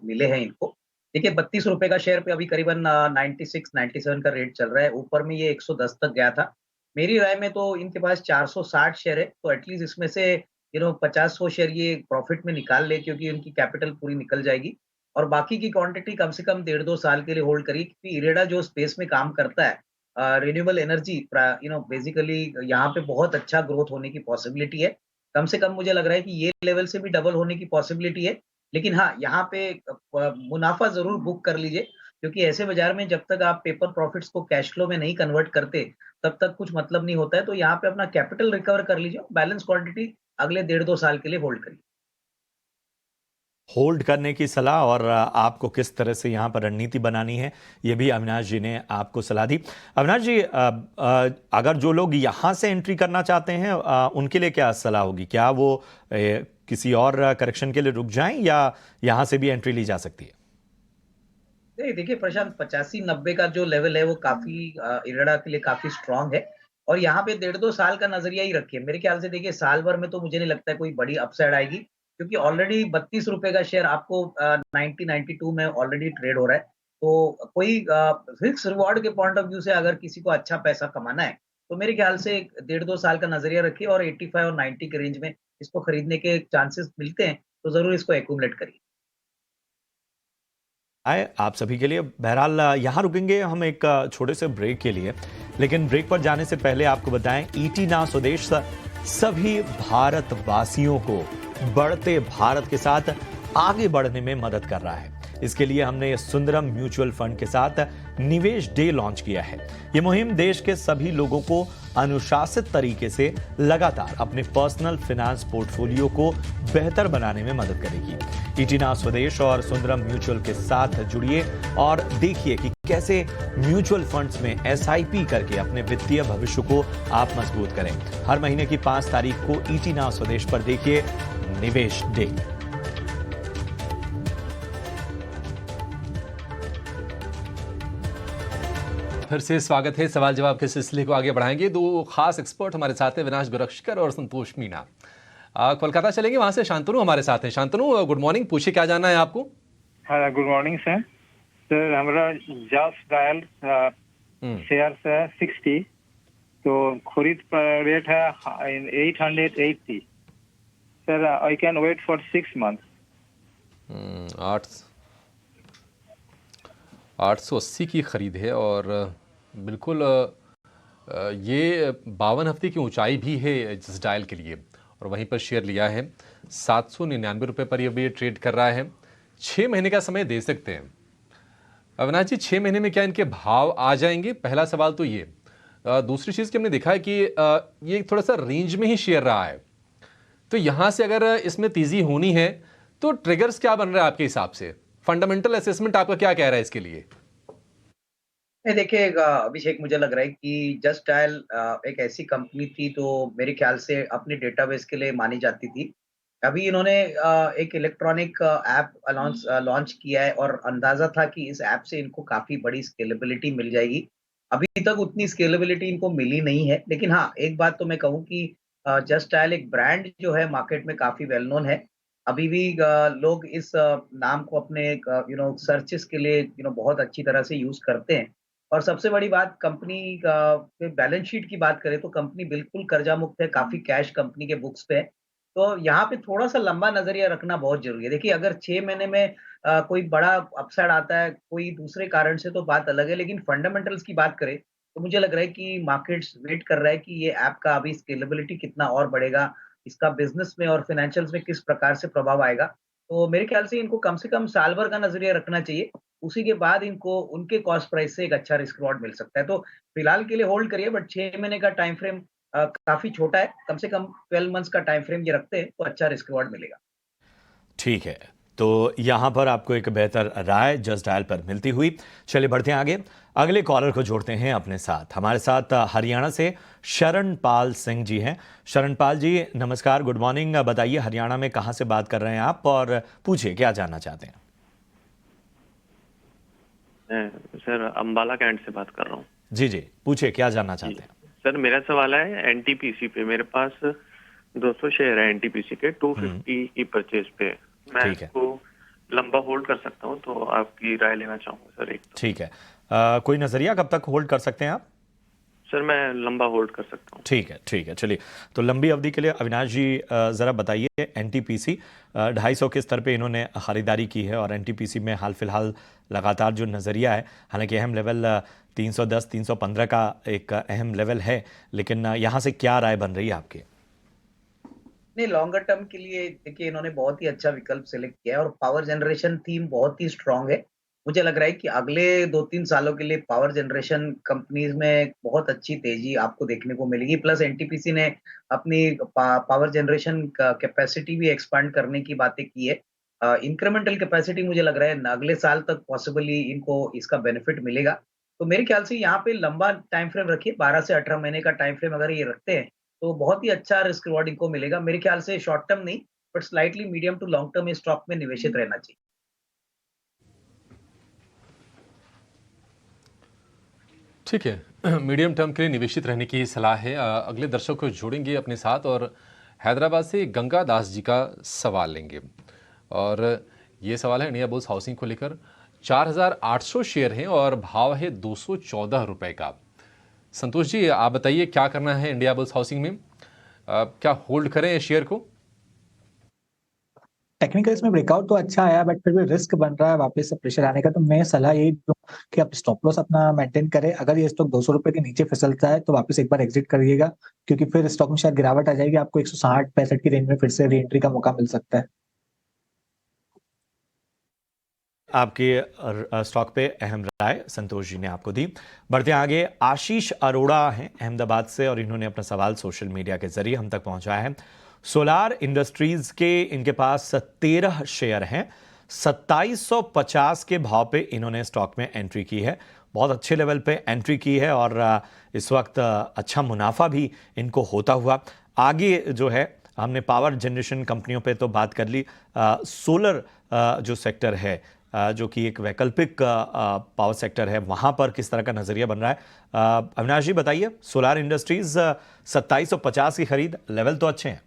मिले हैं इनको। देखिए 32 रुपए का शेयर पे अभी करीबन 96-97 का रेट चल रहा है। ऊपर में ये 110 तक गया था। मेरी राय में तो इनके पास 460 शेयर है, तो एटलीस्ट इसमें से 50-100 शेयर ये प्रॉफिट में निकाल ले, क्योंकि उनकी कैपिटल पूरी निकल जाएगी। और बाकी की क्वांटिटी कम से कम 1.5-2 साल के लिए होल्ड करिए, क्योंकि इरेडा जो स्पेस में काम करता है रिन्यूएबल एनर्जी बेसिकली यहाँ पे बहुत अच्छा ग्रोथ होने की पॉसिबिलिटी है। कम से कम मुझे लग रहा है कि ये लेवल से भी डबल होने की पॉसिबिलिटी है। लेकिन हाँ, यहाँ पे मुनाफा जरूर बुक कर लीजिए, क्योंकि ऐसे बाजार में जब तक आप पेपर प्रॉफिट्स को कैश फ्लो में नहीं कन्वर्ट करते तब तक कुछ मतलब नहीं होता है। तो यहाँ पे अपना कैपिटल रिकवर कर लीजिए, बैलेंस क्वांटिटी अगले 1.5-2 साल के लिए होल्ड करिए। होल्ड करने की सलाह और आपको किस तरह से यहाँ पर रणनीति बनानी है ये भी अविनाश जी ने आपको सलाह दी। अविनाश जी, अगर जो लोग यहाँ से एंट्री करना चाहते हैं उनके लिए क्या सलाह होगी? क्या वो किसी और करेक्शन के लिए रुक जाएं या यहाँ से भी एंट्री ली जा सकती है? नहीं, देखिए प्रशांत, 85-90 का जो लेवल है वो काफी इरेडा के लिए काफी स्ट्रांग है। और यहाँ पे 1.5-2 साल का नजरिया ही रखिए। मेरे ख्याल से देखिए साल भर में तो मुझे नहीं लगता है कोई बड़ी अपसाइड आएगी, क्योंकि ऑलरेडी 32 रुपए का शेयर आपको 90-92 में ऑलरेडी ट्रेड हो रहा है। तो कोई फिक्स रिवॉर्ड के पॉइंट ऑफ व्यू से अगर किसी को अच्छा पैसा कमाना है तो मेरे ख्याल से 1.5-2 साल का नजरिया रखिए और 85 और 90 के रेंज में इसको खरीदने के चांसेस मिलते हैं, तो जरूर इसको एक्यूमुलेट करिए। आए आप सभी के लिए। बहरहाल यहाँ रुकेंगे हम एक छोटे से ब्रेक के लिए, लेकिन ब्रेक पर जाने से पहले आपको बताएं ईटी ना स्वदेश सभी भारतवासियों को बढ़ते भारत के साथ आगे बढ़ने में मदद कर रहा है। इसके लिए हमने सुंदरम म्यूचुअल फंड के साथ निवेश डे लॉन्च किया है। ये मुहिम देश के सभी लोगों को अनुशासित तरीके से लगातार अपने पर्सनल फाइनेंस पोर्टफोलियो को बेहतर बनाने में मदद करेगी। ईटीना स्वदेश और सुंदरम म्यूचुअल के साथ जुड़िए और देखिए कि कैसे म्यूचुअल फंड्स में SIP करके अपने वित्तीय भविष्य को आप मजबूत करें। हर महीने की 5 तारीख को ईटीना स्वदेश पर देखिए निवेश डे। फिर से स्वागत है। सवाल जवाब के सिलसिले को आगे बढ़ाएंगे। 2 खास एक्सपर्ट हमारे साथ हैं, विनाश गोरक्षकर और संतोष मीणा। कोलकाता चलेंगे, वहां से शांतनु हमारे साथ हैं। शांतनु, गुड मॉर्निंग, पूछिए क्या जानना है आपको? हाँ, गुड मॉर्निंग सर। सर हमारा जस्ट डायल शेयर है 60, तो खरीद पर रेट है 880। Sir I can wait for 6 month. 880 की खरीद है और बिल्कुल ये 52 हफ्ते की ऊंचाई भी है जिस डायल के लिए, और वहीं पर शेयर लिया है 799 रुपये पर ये भी ट्रेड कर रहा है। 6 महीने का समय दे सकते हैं। अविनाश जी, 6 महीने में क्या इनके भाव आ जाएंगे? पहला सवाल तो ये। दूसरी चीज़ कि हमने देखा है कि ये थोड़ा सा रेंज में ही शेयर रहा है, तो यहाँ से अगर इसमें तेज़ी होनी है तो ट्रिगर्स क्या बन रहा है आपके हिसाब से? फंडामेंटल असेसमेंट आपका क्या कह रहा है इसके लिए? देखिए अभिषेक, मुझे लग रहा है कि जस्ट डायल एक ऐसी कंपनी थी तो मेरे ख्याल से अपने डेटाबेस के लिए मानी जाती थी। अभी इन्होंने एक इलेक्ट्रॉनिक ऐप लॉन्च किया है और अंदाजा था कि इस ऐप से इनको काफी बड़ी स्केलेबिलिटी मिल जाएगी। अभी तक उतनी स्केलेबिलिटी इनको मिली नहीं है, लेकिन हाँ, एक बात तो मैं कहूँ कि जस्ट डायल एक ब्रांड जो है मार्केट में काफी वेल नोन है। अभी भी लोग इस नाम को अपने सर्चेस के लिए बहुत अच्छी तरह से यूज करते हैं। और सबसे बड़ी बात, कंपनी के बैलेंस शीट की बात करें तो कंपनी बिल्कुल कर्जा मुक्त है, काफी कैश कंपनी के बुक्स पे है। तो यहाँ पे थोड़ा सा लंबा नजरिया रखना बहुत जरूरी है। देखिए, अगर 6 महीने में कोई बड़ा अपसाइड आता है कोई दूसरे कारण से तो बात अलग है, लेकिन फंडामेंटल्स की बात करें तो मुझे लग रहा है कि मार्केट्स वेट कर रहा है कि ये ऐप का अभी स्केलेबिलिटी कितना और बढ़ेगा, इसका बिजनेस में और फाइनेंशियल्स में किस प्रकार से प्रभाव आएगा। तो मेरे ख्याल से कम साल भर का नजरिया रखना चाहिए। उसी के बाद इनको उनके कॉस्ट प्राइस से एक अच्छा रिस्क रिवॉर्ड मिल सकता है। तो फिलहाल के लिए होल्ड करिए, बट 6 महीने का टाइम फ्रेम काफी छोटा है। कम से कम 12 मंथ्स का टाइम फ्रेम ये रखते हैं तो अच्छा रिस्क रिवॉर्ड मिलेगा। ठीक है, तो यहां पर आपको एक बेहतर राय जस्ट डायल पर मिलती हुई। चलिए बढ़ते हैं आगे, अगले कॉलर को जोड़ते हैं अपने साथ। हमारे साथ हरियाणा से शरणपाल सिंह जी हैं। शरणपाल जी नमस्कार, गुड मॉर्निंग। बताइए हरियाणा में कहां से बात कर रहे हैं आप और पूछिए क्या जानना चाहते हैं? सर अंबाला कैंट से बात कर रहा हूँ। जी जी, पूछिए क्या जानना चाहते हैं? सर मेरा सवाल है एनटीपीसी पे। मेरे पास 200 शेयर है एनटीपीसी के 250 की परचेज पे। मैं इसको लंबा होल्ड कर सकता हूँ, तो आपकी राय लेना चाहूंगा सर। एक ठीक है, कोई नजरिया कब तक होल्ड कर सकते हैं आप? सर मैं लंबा होल्ड कर सकता हूँ। ठीक है, चलिए तो लंबी अवधि के लिए अविनाश जी ज़रा बताइए, एनटीपीसी 250 के स्तर पे इन्होंने खरीदारी की है और एनटीपीसी में हाल फिलहाल लगातार जो नज़रिया है, हालांकि अहम लेवल 310 315 का एक अहम लेवल है, लेकिन यहाँ से क्या राय बन रही है आपकी? नहीं, लॉन्गर टर्म के लिए देखिए इन्होंने बहुत ही अच्छा विकल्प सिलेक्ट किया है और पावर जनरेशन थीम बहुत ही स्ट्रांग है। मुझे लग रहा है कि अगले 2-3 सालों के लिए पावर जनरेशन कंपनीज में बहुत अच्छी तेजी आपको देखने को मिलेगी। प्लस एनटीपीसी ने अपनी पावर जनरेशन कैपेसिटी भी एक्सपांड करने की बातें की है। इंक्रीमेंटल कैपेसिटी मुझे लग रहा है अगले साल तक पॉसिबली इनको इसका बेनिफिट मिलेगा। तो मेरे ख्याल से यहाँ पे लंबा टाइम फ्रेम रखिए, 12 से 18 महीने का टाइम फ्रेम अगर ये रखते हैं तो बहुत ही अच्छा रिस्क रिवॉर्ड इनको मिलेगा। मेरे ख्याल से शॉर्ट टर्म नहीं, but slightly medium to long term stock में निवेशित रहना चाहिए। ठीक है, मीडियम टर्म के लिए निवेशित रहने की सलाह है। अगले दर्शक को जोड़ेंगे अपने साथ और हैदराबाद से गंगा दास जी का सवाल लेंगे। और ये सवाल है इंडिया बुल्स हाउसिंग को लेकर। 4800 शेयर हैं और भाव है 214 रुपए का। संतोष जी आप बताइए क्या करना है इंडिया बुल्स हाउसिंग में? क्या होल्ड करें शेयर को? टेक्निकल इसमें ब्रेकआउट तो अच्छा आया, बट फिर भी रिस्क बन रहा है वापस से प्रेशर आने का। तो मैं सलाह यही दूं कि आप स्टॉप लॉस अपना मेंटेन करें। अगर ये स्टॉक 200 रुपए के नीचे फिसलता है तो वापस एक बार एग्जिट करिएगा, क्योंकि फिर स्टॉक में शायद गिरावट आ जाएगी। आपको 160-65 की रेंज में फिर से री एंट्री का मौका मिल सकता है। आपके स्टॉक पे अहम राय संतोष जी ने आपको दी। बढ़ते हैं आगे। आशीष अरोड़ा हैं अहमदाबाद से और इन्होंने अपना सवाल सोशल मीडिया के जरिए हम तक पहुंचाया है। सोलार इंडस्ट्रीज के इनके पास 13 शेयर हैं। 2750 के भाव पे इन्होंने स्टॉक में एंट्री की है। बहुत अच्छे लेवल पे एंट्री की है और इस वक्त अच्छा मुनाफा भी इनको होता हुआ आगे जो है। हमने पावर जनरेशन कंपनियों पे तो बात कर ली। सोलर जो सेक्टर है जो कि एक वैकल्पिक पावर सेक्टर है, वहां पर किस तरह का नजरिया बन रहा है? अविनाश जी बताइए। सोलार इंडस्ट्रीज 2750 की खरीद, लेवल तो अच्छे हैं।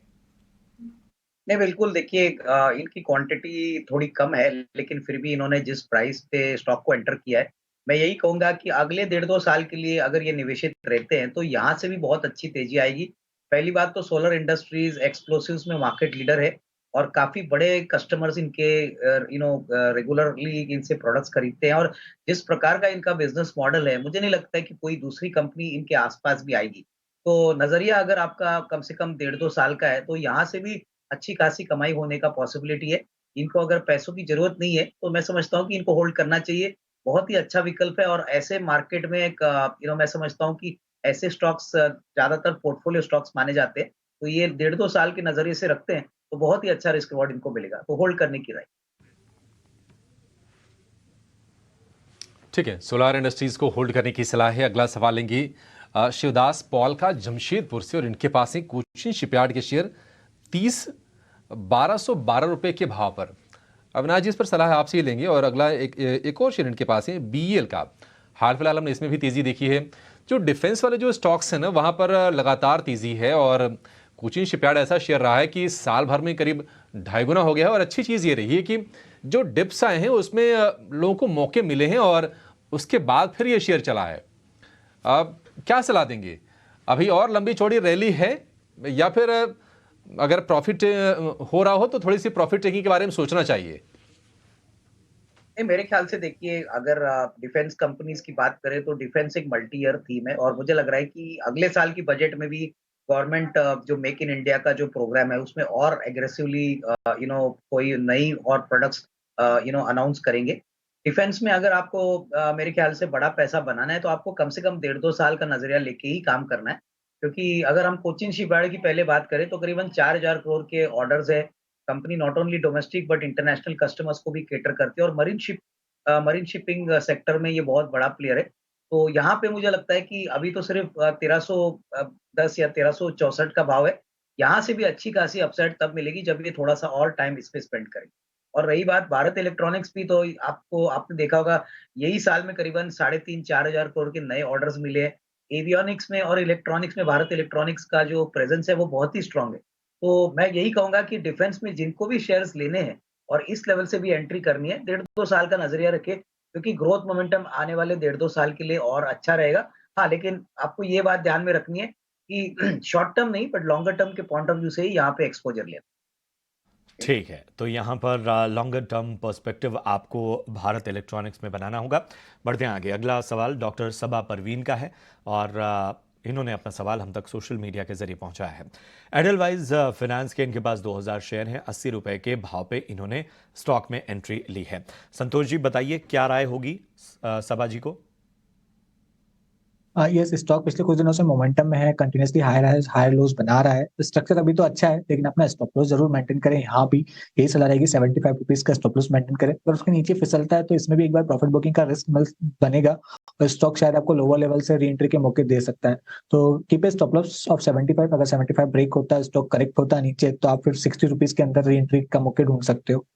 नहीं बिल्कुल, देखिए इनकी क्वांटिटी थोड़ी कम है, लेकिन फिर भी इन्होंने जिस प्राइस पे स्टॉक को एंटर किया है, मैं यही कहूंगा कि अगले 1.5-2 साल के लिए अगर ये निवेशित रहते हैं तो यहाँ से भी बहुत अच्छी तेजी आएगी। पहली बात तो सोलर इंडस्ट्रीज एक्सप्लोसिव्स में मार्केट लीडर है और काफी बड़े कस्टमर्स इनके रेगुलरली इनसे प्रोडक्ट्स खरीदते हैं और जिस प्रकार का इनका बिजनेस मॉडल है, मुझे नहीं लगता है कि कोई दूसरी कंपनी इनके आसपास भी आएगी। तो नजरिया अगर आपका कम से कम 1.5-2 साल का है तो यहाँ से भी अच्छी खासी कमाई होने का पॉसिबिलिटी है। इनको अगर पैसों की जरूरत नहीं है तो मैं समझता हूँ कि इनको होल्ड करना चाहिए। बहुत ही अच्छा विकल्प है और ऐसे मार्केट में एक मैं समझता हूँ कि ऐसे स्टॉक्स ज्यादातर पोर्टफोलियो स्टॉक्स माने जाते हैं। तो ये 1.5-2 साल के नजरिए से रखते हैं तो बहुत ही अच्छा रिस्क रिवॉर्ड इनको मिलेगा, तो होल्ड करने की राय। ठीक है, सोलार इंडस्ट्रीज को होल्ड करने की सलाह है। अगला सवाल लेंगे शिवदास पॉल का जमशेदपुर से और इनके पास है कोचिन शिपयार्ड के शेयर 1212 रुपए के भाव पर। अविनाश जी इस पर सलाह आपसे ही लेंगे। और अगला एक और शेयर इनके पास है BEL का। हाल फिलहाल हमने इसमें भी तेजी देखी है। जो डिफेंस वाले जो स्टॉक्स हैं ना, वहां पर लगातार तेजी है और कोचिन शिपयार्ड ऐसा शेयर रहा है कि साल भर में करीब 2.5 गुना हो गया है। और अच्छी चीज़ ये रही है कि जो डिप्स आए हैं उसमें लोगों को मौके मिले हैं और उसके बाद फिर ये शेयर चला है। अब क्या सलाह देंगे? अभी और लंबी चौड़ी रैली है या फिर अगर प्रॉफिट हो रहा हो तो थोड़ी सी प्रॉफिट टेकिंग के बारे में सोचना चाहिए? नहीं, मेरे ख्याल से देखिए अगर डिफेंस कंपनीज की बात करें तो डिफेंस एक मल्टी ईयर थीम है और मुझे लग रहा है कि अगले साल की बजट में भी गवर्नमेंट जो मेक इन इंडिया का जो प्रोग्राम है उसमें और एग्रेसिवली कोई नई और प्रोडक्ट्स अनाउंस करेंगे। डिफेंस में अगर आपको मेरे ख्याल से बड़ा पैसा बनाना है तो आपको कम से कम 1.5-2 साल का नजरिया लेके ही काम करना है, क्योंकि अगर हम कोचिन शिपयार्ड की पहले बात करें तो करीबन 4000 करोड़ के ऑर्डर्स है। Company not only domestic but international customers को भी केटर करती है और मरीन शिपिंग सेक्टर में ये बहुत बड़ा प्लेयर है। तो यहाँ पे मुझे लगता है कि अभी तो सिर्फ 1310 या 1364 का भाव है। यहाँ से भी अच्छी खासी अपसाइड तब मिलेगी जब ये थोड़ा सा और टाइम इस पे स्पेंड करें। और रही बात भारत इलेक्ट्रॉनिक्स भी, तो आपने देखा होगा यही साल में करीबन 3,500-4 हजार करोड़ के नए ऑर्डर्स मिले हैं। एवियोनिक्स में और इलेक्ट्रॉनिक्स में भारत इलेक्ट्रॉनिक्स का जो प्रेजेंस है वो बहुत ही स्ट्रांग है। तो मैं यही कहूंगा कि डिफेंस में जिनको भी शेयर्स लेने हैं और इस लेवल से भी एंट्री करनी है, 1.5-2 साल का नजरिया रखे, क्योंकि ग्रोथ मोमेंटम आने वाले 1.5-2 साल के लिए और अच्छा रहेगा। हाँ, लेकिन आपको ये बात ध्यान में रखनी है कि शॉर्ट टर्म नहीं बट लॉन्गर टर्म के पॉइंट ऑफ व्यू से ही यहाँ पे एक्सपोजर लेना। ठीक है, तो यहाँ पर लॉन्गर टर्म पर्सपेक्टिव आपको भारत इलेक्ट्रॉनिक्स में बनाना होगा। बढ़ते हैं आगे। अगला सवाल डॉक्टर सबा परवीन का है और इन्होंने अपना सवाल हम तक सोशल मीडिया के जरिए पहुंचाया है। एडलवाइज फाइनेंस के इनके पास 2000 शेयर हैं। 80 रुपए के भाव पे इन्होंने स्टॉक में एंट्री ली है। संतोष जी बताइए क्या राय होगी सबा जी को? यस, स्टॉक पिछले कुछ दिनों से मोमेंटम में है, कंटिन्यूसली हायर लोज बना रहा है। स्ट्रक्चर अभी तो अच्छा है, लेकिन अपना स्टॉप लॉस जरूर मेंटेन करें। यहाँ भी यही सलाह रहेगी, 75 रुपीज का स्टॉप लॉस मेंटेन करें। अगर उसके नीचे फिसलता है तो इसमें भी एक बार प्रॉफिट बुकिंग का रिस्क बनेगा और स्टॉक शायद आपको लोअर लेवल से री एंट्री के मौके दे सकता है। तो keep a stop loss of 75। अगर 75 ब्रेक होता है, स्टॉक करेक्ट होता है नीचे, तो आप फिर 60 रुपीज के अंदर री एंट्री का मौके ढूंढ सकते हो।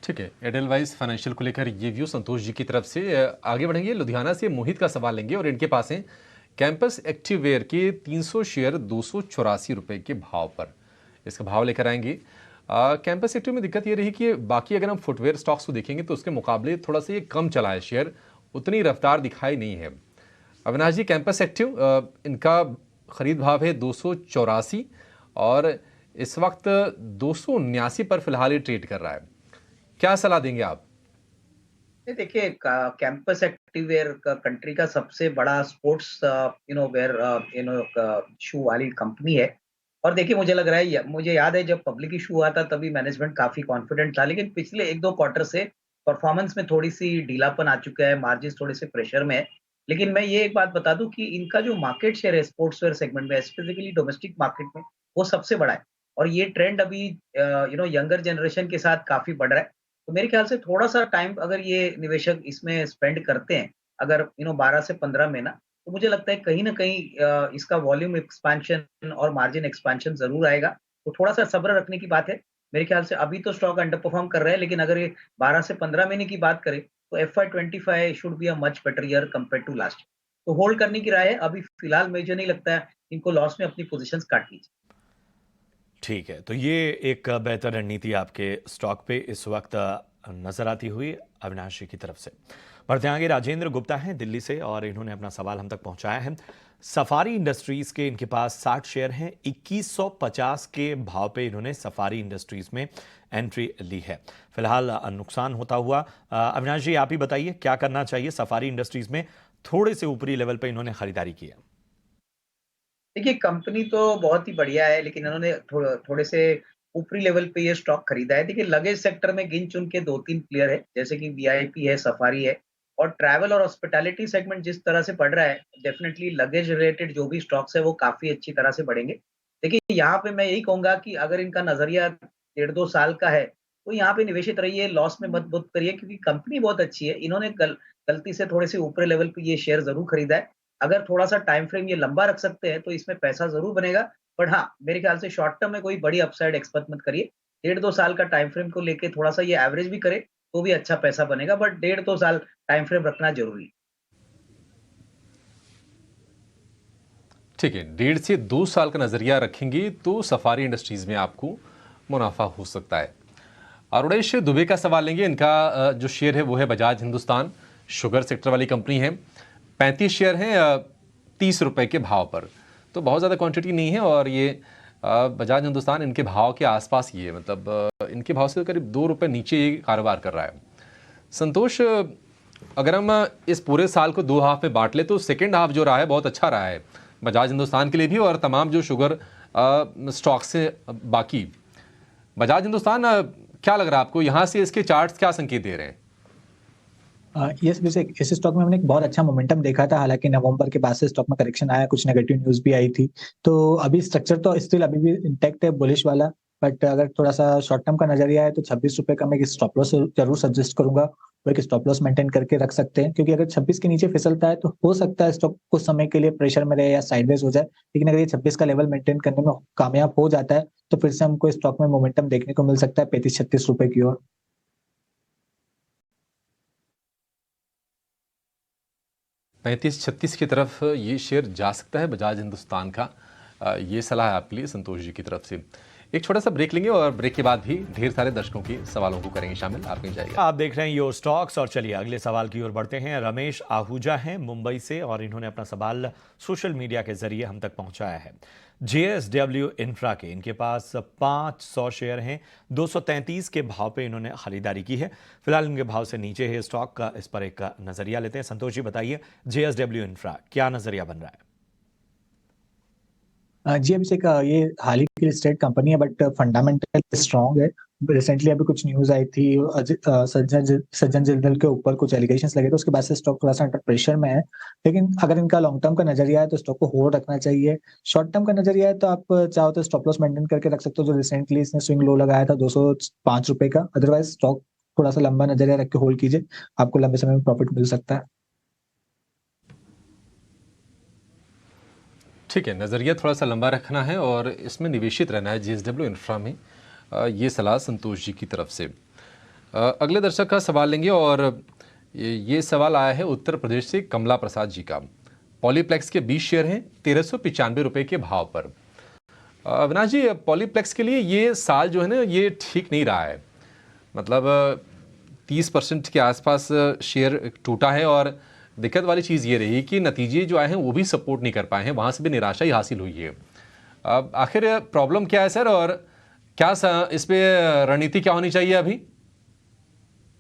ठीक है, एडलवाइज फाइनेंशियल को लेकर ये व्यू संतोष जी की तरफ से। आगे बढ़ेंगे, लुधियाना से मोहित का सवाल लेंगे और इनके पास है कैंपस एक्टिववेयर के 300 शेयर 284 रुपए के भाव पर। इसका भाव लेकर आएंगे। कैंपस एक्टिव में दिक्कत ये रही कि बाकी अगर हम फुटवेयर स्टॉक्स को देखेंगे तो उसके मुकाबले थोड़ा सा ये कम चला है, शेयर उतनी रफ्तार दिखाई नहीं है। अविनाश जी, कैंपस एक्टिव इनका खरीद भाव है 284 और इस वक्त 279 पर फिलहाल ये ट्रेड कर रहा है। क्या सलाह देंगे आप? देखिए, कैंपस एक्टिववेयर कंट्री का सबसे बड़ा स्पोर्ट्स वेयर शू वाली कंपनी है और देखिए मुझे लग रहा है मुझे याद है जब पब्लिक इशू हुआ था तभी मैनेजमेंट काफी कॉन्फिडेंट था, लेकिन पिछले 1-2 क्वार्टर से परफॉर्मेंस में थोड़ी-सी ढीलापन आ चुका है, मार्जिन्स थोड़े से प्रेशर में है। लेकिन मैं ये एक बात बता दूँ कि इनका जो मार्केट शेयर है स्पोर्ट्सवेयर सेगमेंट में, स्पेसिफिकली डोमेस्टिक मार्केट में, वो सबसे बड़ा है और ये ट्रेंड अभी यंगर जनरेशन के साथ काफ़ी बढ़ रहा है। तो मेरे ख्याल से थोड़ा-सा टाइम अगर ये निवेशक इसमें स्पेंड करते हैं, अगर 12 से 15 महीना, तो मुझे लगता है कहीं न कहीं इसका वॉल्यूम एक्सपेंशन और मार्जिन एक्सपेंशन ज़रूर आएगा। तो थोड़ा-सा सब्र रखने की बात है। मेरे ख्याल से अभी तो स्टॉक अंडर परफॉर्म कर रहा है, लेकिन अगर ये 12 से 15 महीने की बात करें, तो FY 25 should be a much better year compare to last year. तो होल्ड करने की राय है। अभी फिलहाल मुझे नहीं लगता है इनको लॉस में अपनी पोज़ीशंस काट लीजिए। ठीक है, तो ये एक बेहतर रणनीति आपके स्टॉक पे इस वक्त नजर आती हुई अविनाश जी की तरफ से। बढ़ते आगे, राजेंद्र गुप्ता हैं दिल्ली से और इन्होंने अपना सवाल हम तक पहुंचाया है। सफारी इंडस्ट्रीज के इनके पास 60 शेयर हैं। 2150 के भाव पे इन्होंने सफारी इंडस्ट्रीज में एंट्री ली है। फिलहाल नुकसान होता हुआ अविनाश जी आप ही बताइए क्या करना चाहिए सफारी इंडस्ट्रीज में? थोड़े से ऊपरी लेवल पे इन्होंने खरीदारी की है। देखिए कंपनी तो बहुत ही बढ़िया है, लेकिन इन्होंने थोड़े से ऊपरी लेवल पे ये स्टॉक खरीदा है। देखिए लगेज सेक्टर में गिन चुन के 2-3 प्लेयर है, जैसे कि वीआईपी है, सफारी है और ट्रैवल और हॉस्पिटैलिटी सेगमेंट जिस तरह से बढ़ रहा है, डेफिनेटली लगेज रिलेटेड जो भी स्टॉक्स है वो काफ़ी अच्छी तरह से बढ़ेंगे। देखिए यहाँ पे मैं यही कहूँगा कि अगर इनका नज़रिया 1.5-2 साल का है, तो यहाँ पे निवेशित रहिए, लॉस में मत बुक करिए क्योंकि कंपनी बहुत अच्छी है। इन्होंने गलती से थोड़े से ऊपरी लेवल पे ये शेयर ज़रूर खरीदा है। अगर थोड़ा-सा टाइम फ्रेम ये लंबा रख सकते हैं, तो इसमें पैसा ज़रूर बनेगा। बट हाँ, मेरे ख्याल से शॉर्ट टर्म में कोई बड़ी अपसाइड एक्सपेक्ट मत करिए। 1.5-2 साल का टाइम फ्रेम को लेके थोड़ा-सा ये एवरेज भी करे, तो भी अच्छा पैसा बनेगा, बट 1.5-2 साल टाइम फ्रेम रखना ज़रूरी है। ठीक है, 1.5 से 2 साल का नज़रिया रखेंगे तो सफारी इंडस्ट्रीज़ में आपको मुनाफा हो सकता है। अरुणेश दुबे का सवाल लेंगे। इनका जो शेयर है वो है बजाज हिंदुस्तान, शुगर सेक्टर वाली कंपनी है। 35 शेयर हैं 30 रुपए के भाव पर, तो बहुत ज़्यादा क्वांटिटी नहीं है और ये बजाज हिंदुस्तान इनके भाव के आसपास ही है, मतलब इनके भाव से करीब 2 रुपए नीचे ये कारोबार कर रहा है। संतोष, अगर हम इस पूरे साल को 2 हाफ में बांट ले तो सेकेंड हाफ जो रहा है बहुत अच्छा रहा है बजाज हिंदुस्तान के लिए भी और तमाम जो शुगर स्टॉक से बाकी। बजाज हिंदुस्तान क्या लग रहा है आपको, यहाँ से इसके चार्ट्स क्या संकेत दे रहे हैं? यस वैसे इस स्टॉक में हमने एक बहुत अच्छा मोमेंटम देखा था। हालांकि नवंबर के बाद से स्टॉक में करेक्शन आया, कुछ नेगेटिव न्यूज भी आई थी, तो अभी स्ट्रक्चर तो स्टिल अभी भी इंटैक्ट है बुलिश वाला। बट अगर थोड़ा सा शॉर्ट टर्म का नजरिया है तो 26 रुपए का मैं एक स्टॉप लॉस जरूर सजेस्ट करूंगा। वो एक स्टॉप लॉस मेंटेन करके रख सकते हैं, क्योंकि अगर 26 के नीचे फिसलता है तो हो सकता है स्टॉक कुछ समय के लिए प्रेशर में रहे या साइडवेज हो जाए। लेकिन अगर ये 26 का लेवल मेंटेन करने में कामयाब हो जाता है तो फिर से हमको स्टॉक में मोमेंटम देखने को मिल सकता है 35-36 रुपए की ओर। 35-36 की तरफ ये शेयर जा सकता है बजाज हिंदुस्तान का। ये सलाह है आपके लिए संतोष जी की तरफ से। एक छोटा सा ब्रेक लेंगे और ब्रेक के बाद भी ढेर सारे दर्शकों के सवालों को करेंगे शामिल। आप कहीं जाइए। आप देख रहे हैं योर स्टॉक्स और चलिए अगले सवाल की ओर बढ़ते हैं। रमेश आहूजा हैं मुंबई से और इन्होंने अपना सवाल सोशल मीडिया के जरिए हम तक पहुंचाया है। JSW इंफ्रा के इनके पास 500 शेयर हैं। 233 के भाव पे इन्होंने खरीदारी की है। फिलहाल इनके भाव से नीचे है स्टॉक का, इस पर एक नजरिया लेते हैं। संतोष जी बताइए JSW इंफ्रा क्या नजरिया बन रहा है? जी अभिषेक, ये हाल ही की लिस्टेड कंपनी है बट फंडामेंटल स्ट्रांग है। रिसेंटली अभी कुछ न्यूज आई थी सज्जन जिंदल के ऊपर कुछ एलिगेशंस लगे, तो उसके बाद से स्टॉक थोड़ा सा अंडर प्रेशर में है। लेकिन अगर इनका लॉन्ग टर्म का नजरिया है तो स्टॉक को होल्ड रखना चाहिए। शॉर्ट टर्म का नजरिया है तो आप चाहो तो स्टॉप लॉस मेंटेन करके रख सकते हो, जो रिसेंटली इसने स्विंग लो लगाया था 205 रुपए का। अदरवाइज स्टॉक थोड़ा सा लंबा नजरिया रख के होल्ड कीजिए, आपको लंबे समय में प्रॉफिट मिल सकता है। ठीक है, नज़रिया थोड़ा सा लंबा रखना है और इसमें निवेशित रहना है JSW इंफ्रा में। ये सलाह संतोष जी की तरफ से। अगले दर्शक का सवाल लेंगे और ये सवाल आया है उत्तर प्रदेश से कमला प्रसाद जी का। पॉलीप्लेक्स के 20 शेयर हैं 1395 रुपये के भाव पर। अविनाश जी, पॉलीप्लेक्स के लिए ये साल जो है ना ये ठीक नहीं रहा है, मतलब 30% के आसपास शेयर टूटा है और दिक्कत वाली चीज़ ये रही कि नतीजे जो आए हैं वो भी सपोर्ट नहीं कर पाए हैं, वहाँ से भी निराशा ही हासिल हुई है। अब आखिर प्रॉब्लम क्या है सर, और क्या इस पे रणनीति क्या होनी चाहिए अभी?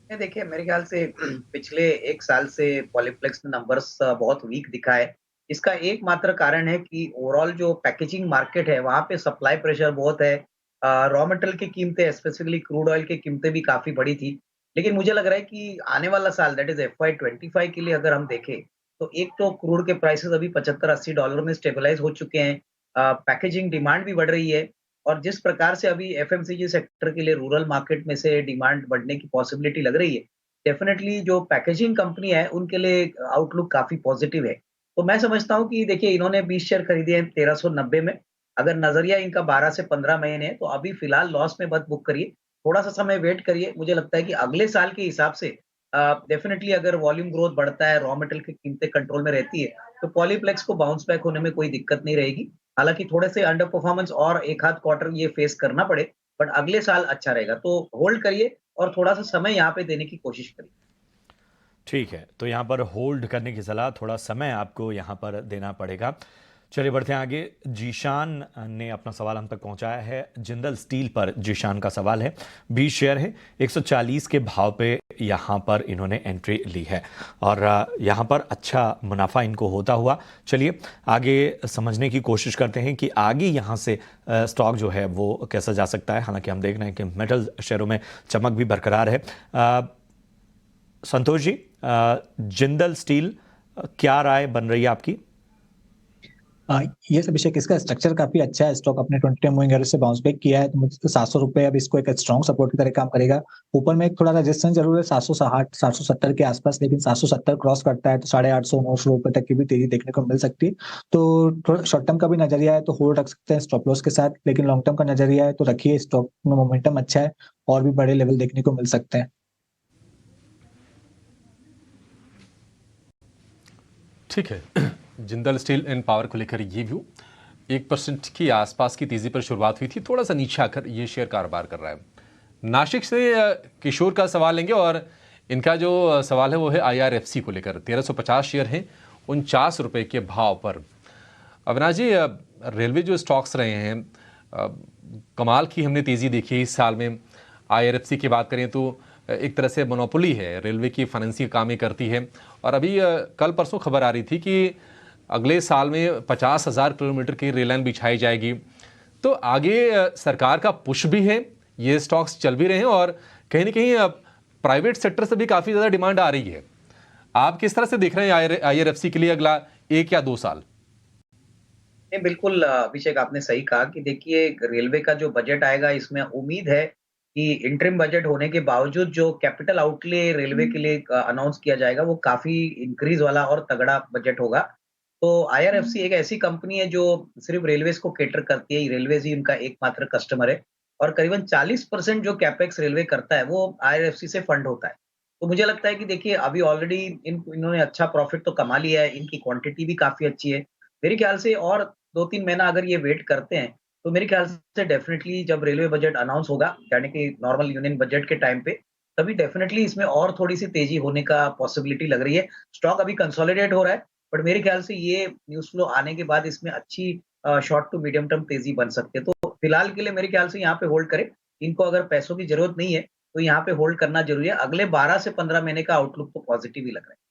देखिए मेरे ख्याल से पिछले 1 साल से पॉलीप्लेक्स में नंबर्स बहुत वीक दिखा है इसका एकमात्र कारण है कि ओवरऑल जो पैकेजिंग मार्केट है वहाँ पे सप्लाई प्रेशर बहुत है। रॉ मटेरियल की कीमतें स्पेसिफिकली क्रूड ऑयल की कीमतें भी काफ़ी बढ़ी थी। लेकिन मुझे लग रहा है कि आने वाला साल दैट इज़ FY 25 के लिए अगर हम देखें, तो एक तो क्रूड के प्राइसेज़ अभी $75-80 में स्टेबलाइज़ हो चुके हैं। पैकेजिंग डिमांड भी बढ़ रही है और जिस प्रकार से अभी FMCG सेक्टर के लिए रूरल मार्केट में से डिमांड बढ़ने की पॉसिबिलिटी लग रही है, डेफिनिटली जो पैकेजिंग कंपनी है उनके लिए आउटलुक काफ़ी पॉजिटिव है। तो मैं समझता हूँ कि देखिए इन्होंने 20 शेयर खरीदे हैं 1390 में। अगर नज़रिया इनका 12 से 15 महीने है तो अभी फिलहाल लॉस में मत बुक करिए। थोड़ा-सा समय वेट करिए। मुझे लगता है कि अगले साल के हिसाब से डेफिनिटली अगर वॉल्यूम ग्रोथ बढ़ता है, रॉ मटेरियल की कीमतें कंट्रोल में रहती है, तो पॉलीप्लेक्स को बाउंस बैक होने में कोई दिक्कत नहीं रहेगी। हालाँकि थोड़े से अंडर परफॉर्मेंस और 1 आध क्वार्टर ये फेस करना पड़े, बट अगले साल अच्छा रहेगा। तो होल्ड करिए और थोड़ा-सा समय यहाँ पे देने की कोशिश करिए। ठीक है, तो यहाँ पर होल्ड करने की सलाह, थोड़ा समय आपको यहाँ पर देना पड़ेगा। चलिए बढ़ते हैं आगे। जीशान ने अपना सवाल हम तक पहुंचाया है। जिंदल स्टील पर जीशान का सवाल है। 20 शेयर है, 140 के भाव पे यहाँ पर इन्होंने एंट्री ली है और यहाँ पर अच्छा मुनाफा इनको होता हुआ। चलिए आगे समझने की कोशिश करते हैं कि आगे यहाँ से स्टॉक जो है वो कैसा जा सकता है। हालांकि हम देख रहे हैं कि मेटल शेयरों में चमक भी बरकरार है। संतोष जी, जिंदल स्टील क्या राय बन रही है आपकी? ये अभिषेक, इसका स्ट्रक्चर काफी अच्छा है। स्टॉक अपने 20 मूविंग एवरेज से बाउंस बैक किया है, तो मुझे 700 रुपए अब इसको एक स्ट्रॉन्ग सपोर्ट की तरह काम करेगा। ऊपर में एक थोड़ा रेजिस्टेंस जरूर है 760 770 के आसपास, लेकिन 770 क्रॉस करता है तो 850 900 रुपए तक की भी तेजी देखने को मिल सकती है। तो थोड़ा शॉर्ट टर्म का भी नजरिया है तो होल्ड रख सकते हैं स्टॉप लॉस के साथ, लेकिन लॉन्ग टर्म का नजरिया है तो रखिए। स्टॉक में मोमेंटम अच्छा है और भी बड़े लेवल देखने को मिल सकते हैं। ठीक है, जिंदल स्टील एंड पावर को लेकर ये व्यू 1% की आसपास की तेजी पर शुरुआत हुई थी, थोड़ा सा नीचे आकर ये शेयर कारोबार कर रहा है। नासिक से किशोर का सवाल लेंगे और इनका जो सवाल है वो है IRFC को लेकर। 1350 शेयर हैं 49 रुपए के भाव पर। अविनाश जी, रेलवे जो स्टॉक्स रहे हैं, कमाल की हमने तेज़ी देखी इस साल में। IRFC की बात करें तो एक तरह से मोनोपोली है, रेलवे की फाइनेंसिंग कामें करती है। और अभी कल परसों खबर आ रही थी कि अगले साल में 50,000 किलोमीटर की रेल लाइन बिछाई जाएगी। तो आगे सरकार का पुश भी है, ये स्टॉक्स चल भी रहे हैं और कहीं ना कहीं प्राइवेट सेक्टर से भी काफ़ी ज़्यादा डिमांड आ रही है। आप किस तरह से देख रहे हैं IRFC के लिए अगला 1 या 2 साल? नहीं, बिल्कुल अभिषेक, आपने सही कहा कि देखिए रेलवे का जो बजट आएगा इसमें उम्मीद है कि इंटरिम बजट होने के बावजूद जो कैपिटल आउटले रेलवे के लिए अनाउंस किया जाएगा वो काफी इंक्रीज वाला और तगड़ा बजट होगा। तो IRFC एक ऐसी कंपनी है जो सिर्फ रेलवेज को केटर करती है, रेलवेज ही उनका एकमात्र कस्टमर है और करीबन 40% जो कैपेक्स रेलवे करता है वो IRFC से फंड होता है। तो मुझे लगता है कि देखिए अभी ऑलरेडी इन्होंने अच्छा प्रॉफिट तो कमा लिया है, इनकी क्वांटिटी भी काफी अच्छी है। मेरे ख्याल से और 2-3 महीना अगर ये वेट करते हैं तो मेरे ख्याल से डेफिनेटली जब रेलवे बजट अनाउंस होगा, यानी कि नॉर्मल यूनियन बजट के टाइम पे, तभी डेफिनेटली इसमें और थोड़ी सी तेजी होने का पॉसिबिलिटी लग रही है। स्टॉक अभी कंसोलिडेट हो रहा है, बट मेरे ख्याल से ये न्यूज़ फ्लो आने के बाद इसमें अच्छी शॉर्ट टू मीडियम टर्म तेजी बन सकती है। तो फिलहाल के लिए मेरे ख्याल से यहाँ पे होल्ड करें। इनको अगर पैसों की जरूरत नहीं है तो यहाँ पे होल्ड करना जरूरी है। अगले 12 से 15 महीने का आउटलुक तो पॉजिटिव ही लग रहा है।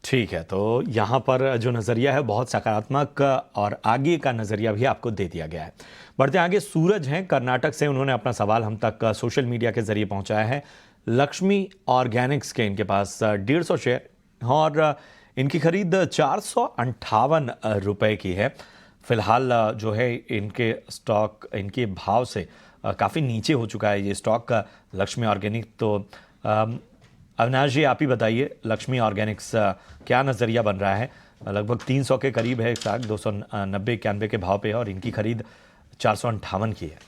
ठीक है, तो यहाँ पर जो नज़रिया है बहुत सकारात्मक और आगे का नज़रिया भी आपको दे दिया गया है। बढ़ते आगे, सूरज हैं कर्नाटक से, उन्होंने अपना सवाल हम तक सोशल मीडिया के जरिए पहुँचाया है। लक्ष्मी ऑर्गेनिक्स के इनके पास 150 शेयर और इनकी खरीद 458 रुपये की है। फिलहाल जो है इनके स्टॉक, इनके भाव से काफ़ी नीचे हो चुका है ये स्टॉक का लक्ष्मी ऑर्गेनिक। तो अविनाश जी, आप ही बताइए, लक्ष्मी ऑर्गेनिक्स क्या नज़रिया बन रहा है? लगभग 300 के करीब है स्टॉक, 290-91 के भाव पे है और इनकी खरीद 458 की है।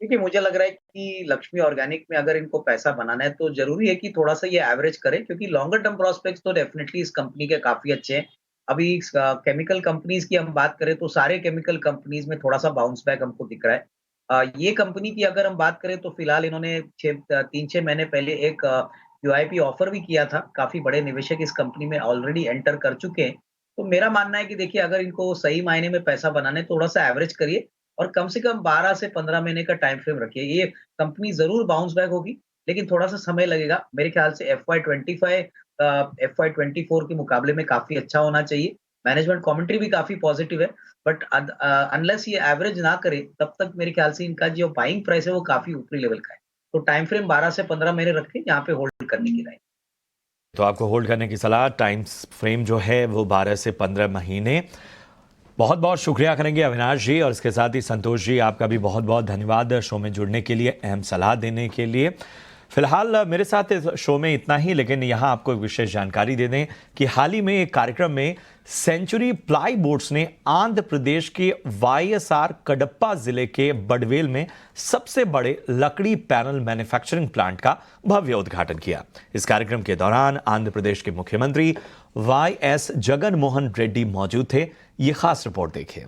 देखिए, मुझे लग रहा है कि लक्ष्मी ऑर्गेनिक में अगर इनको पैसा बनाना है तो जरूरी है कि थोड़ा सा ये एवरेज करें, क्योंकि लॉन्गर टर्म प्रोस्पेक्ट्स तो डेफिनेटली इस कंपनी के काफी अच्छे हैं। अभी केमिकल कंपनीज की हम बात करें तो सारे केमिकल कंपनीज में थोड़ा सा बाउंस बैक हमको दिख रहा है। ये कंपनी की अगर हम बात करें तो फिलहाल इन्होंने 3-6 महीने पहले एक QIP ऑफर भी किया था। काफी बड़े निवेशक इस कंपनी में ऑलरेडी एंटर कर चुके हैं। तो मेरा मानना है कि देखिए अगर इनको सही मायने में पैसा बनाना है, थोड़ा सा एवरेज करिए और कम से कम 12 से 15 महीने का टाइम फ्रेम रखिए। ये कंपनी जरूर बाउंस बैक होगी, लेकिन थोड़ा सा समय लगेगा। मेरे ख्याल से FY 25 FY24 के मुकाबले में काफी अच्छा होना चाहिए। मैनेजमेंट कमेंट्री भी काफी पॉजिटिव है, बट अनलेस ये एवरेज ना करे तब तक मेरे ख्याल से इनका जो बाइंग प्राइस है वो काफी ऊपरी लेवल का है। तो टाइम फ्रेम 12 से 15 महीने रखें, यहाँ पे होल्ड करने की राय। तो आपको होल्ड करने की सलाह, टाइम फ्रेम जो है वो 12 से 15 महीने। बहुत बहुत शुक्रिया करेंगे अविनाश जी, और इसके साथ ही संतोष जी, आपका भी बहुत बहुत धन्यवाद शो में जुड़ने के लिए, अहम सलाह देने के लिए। फिलहाल मेरे साथ इस शो में इतना ही, लेकिन यहाँ आपको एक विशेष जानकारी दे दें कि हाल ही में एक कार्यक्रम में सेंचुरी प्लाई बोर्ड्स ने आंध्र प्रदेश के YSR कडप्पा जिले के बडवेल में सबसे बड़े लकड़ी पैनल मैन्युफैक्चरिंग प्लांट का भव्य उद्घाटन किया। इस कार्यक्रम के दौरान आंध्र प्रदेश के मुख्यमंत्री YS जगन मोहन रेड्डी मौजूद थे। ये खास रिपोर्ट देखिए।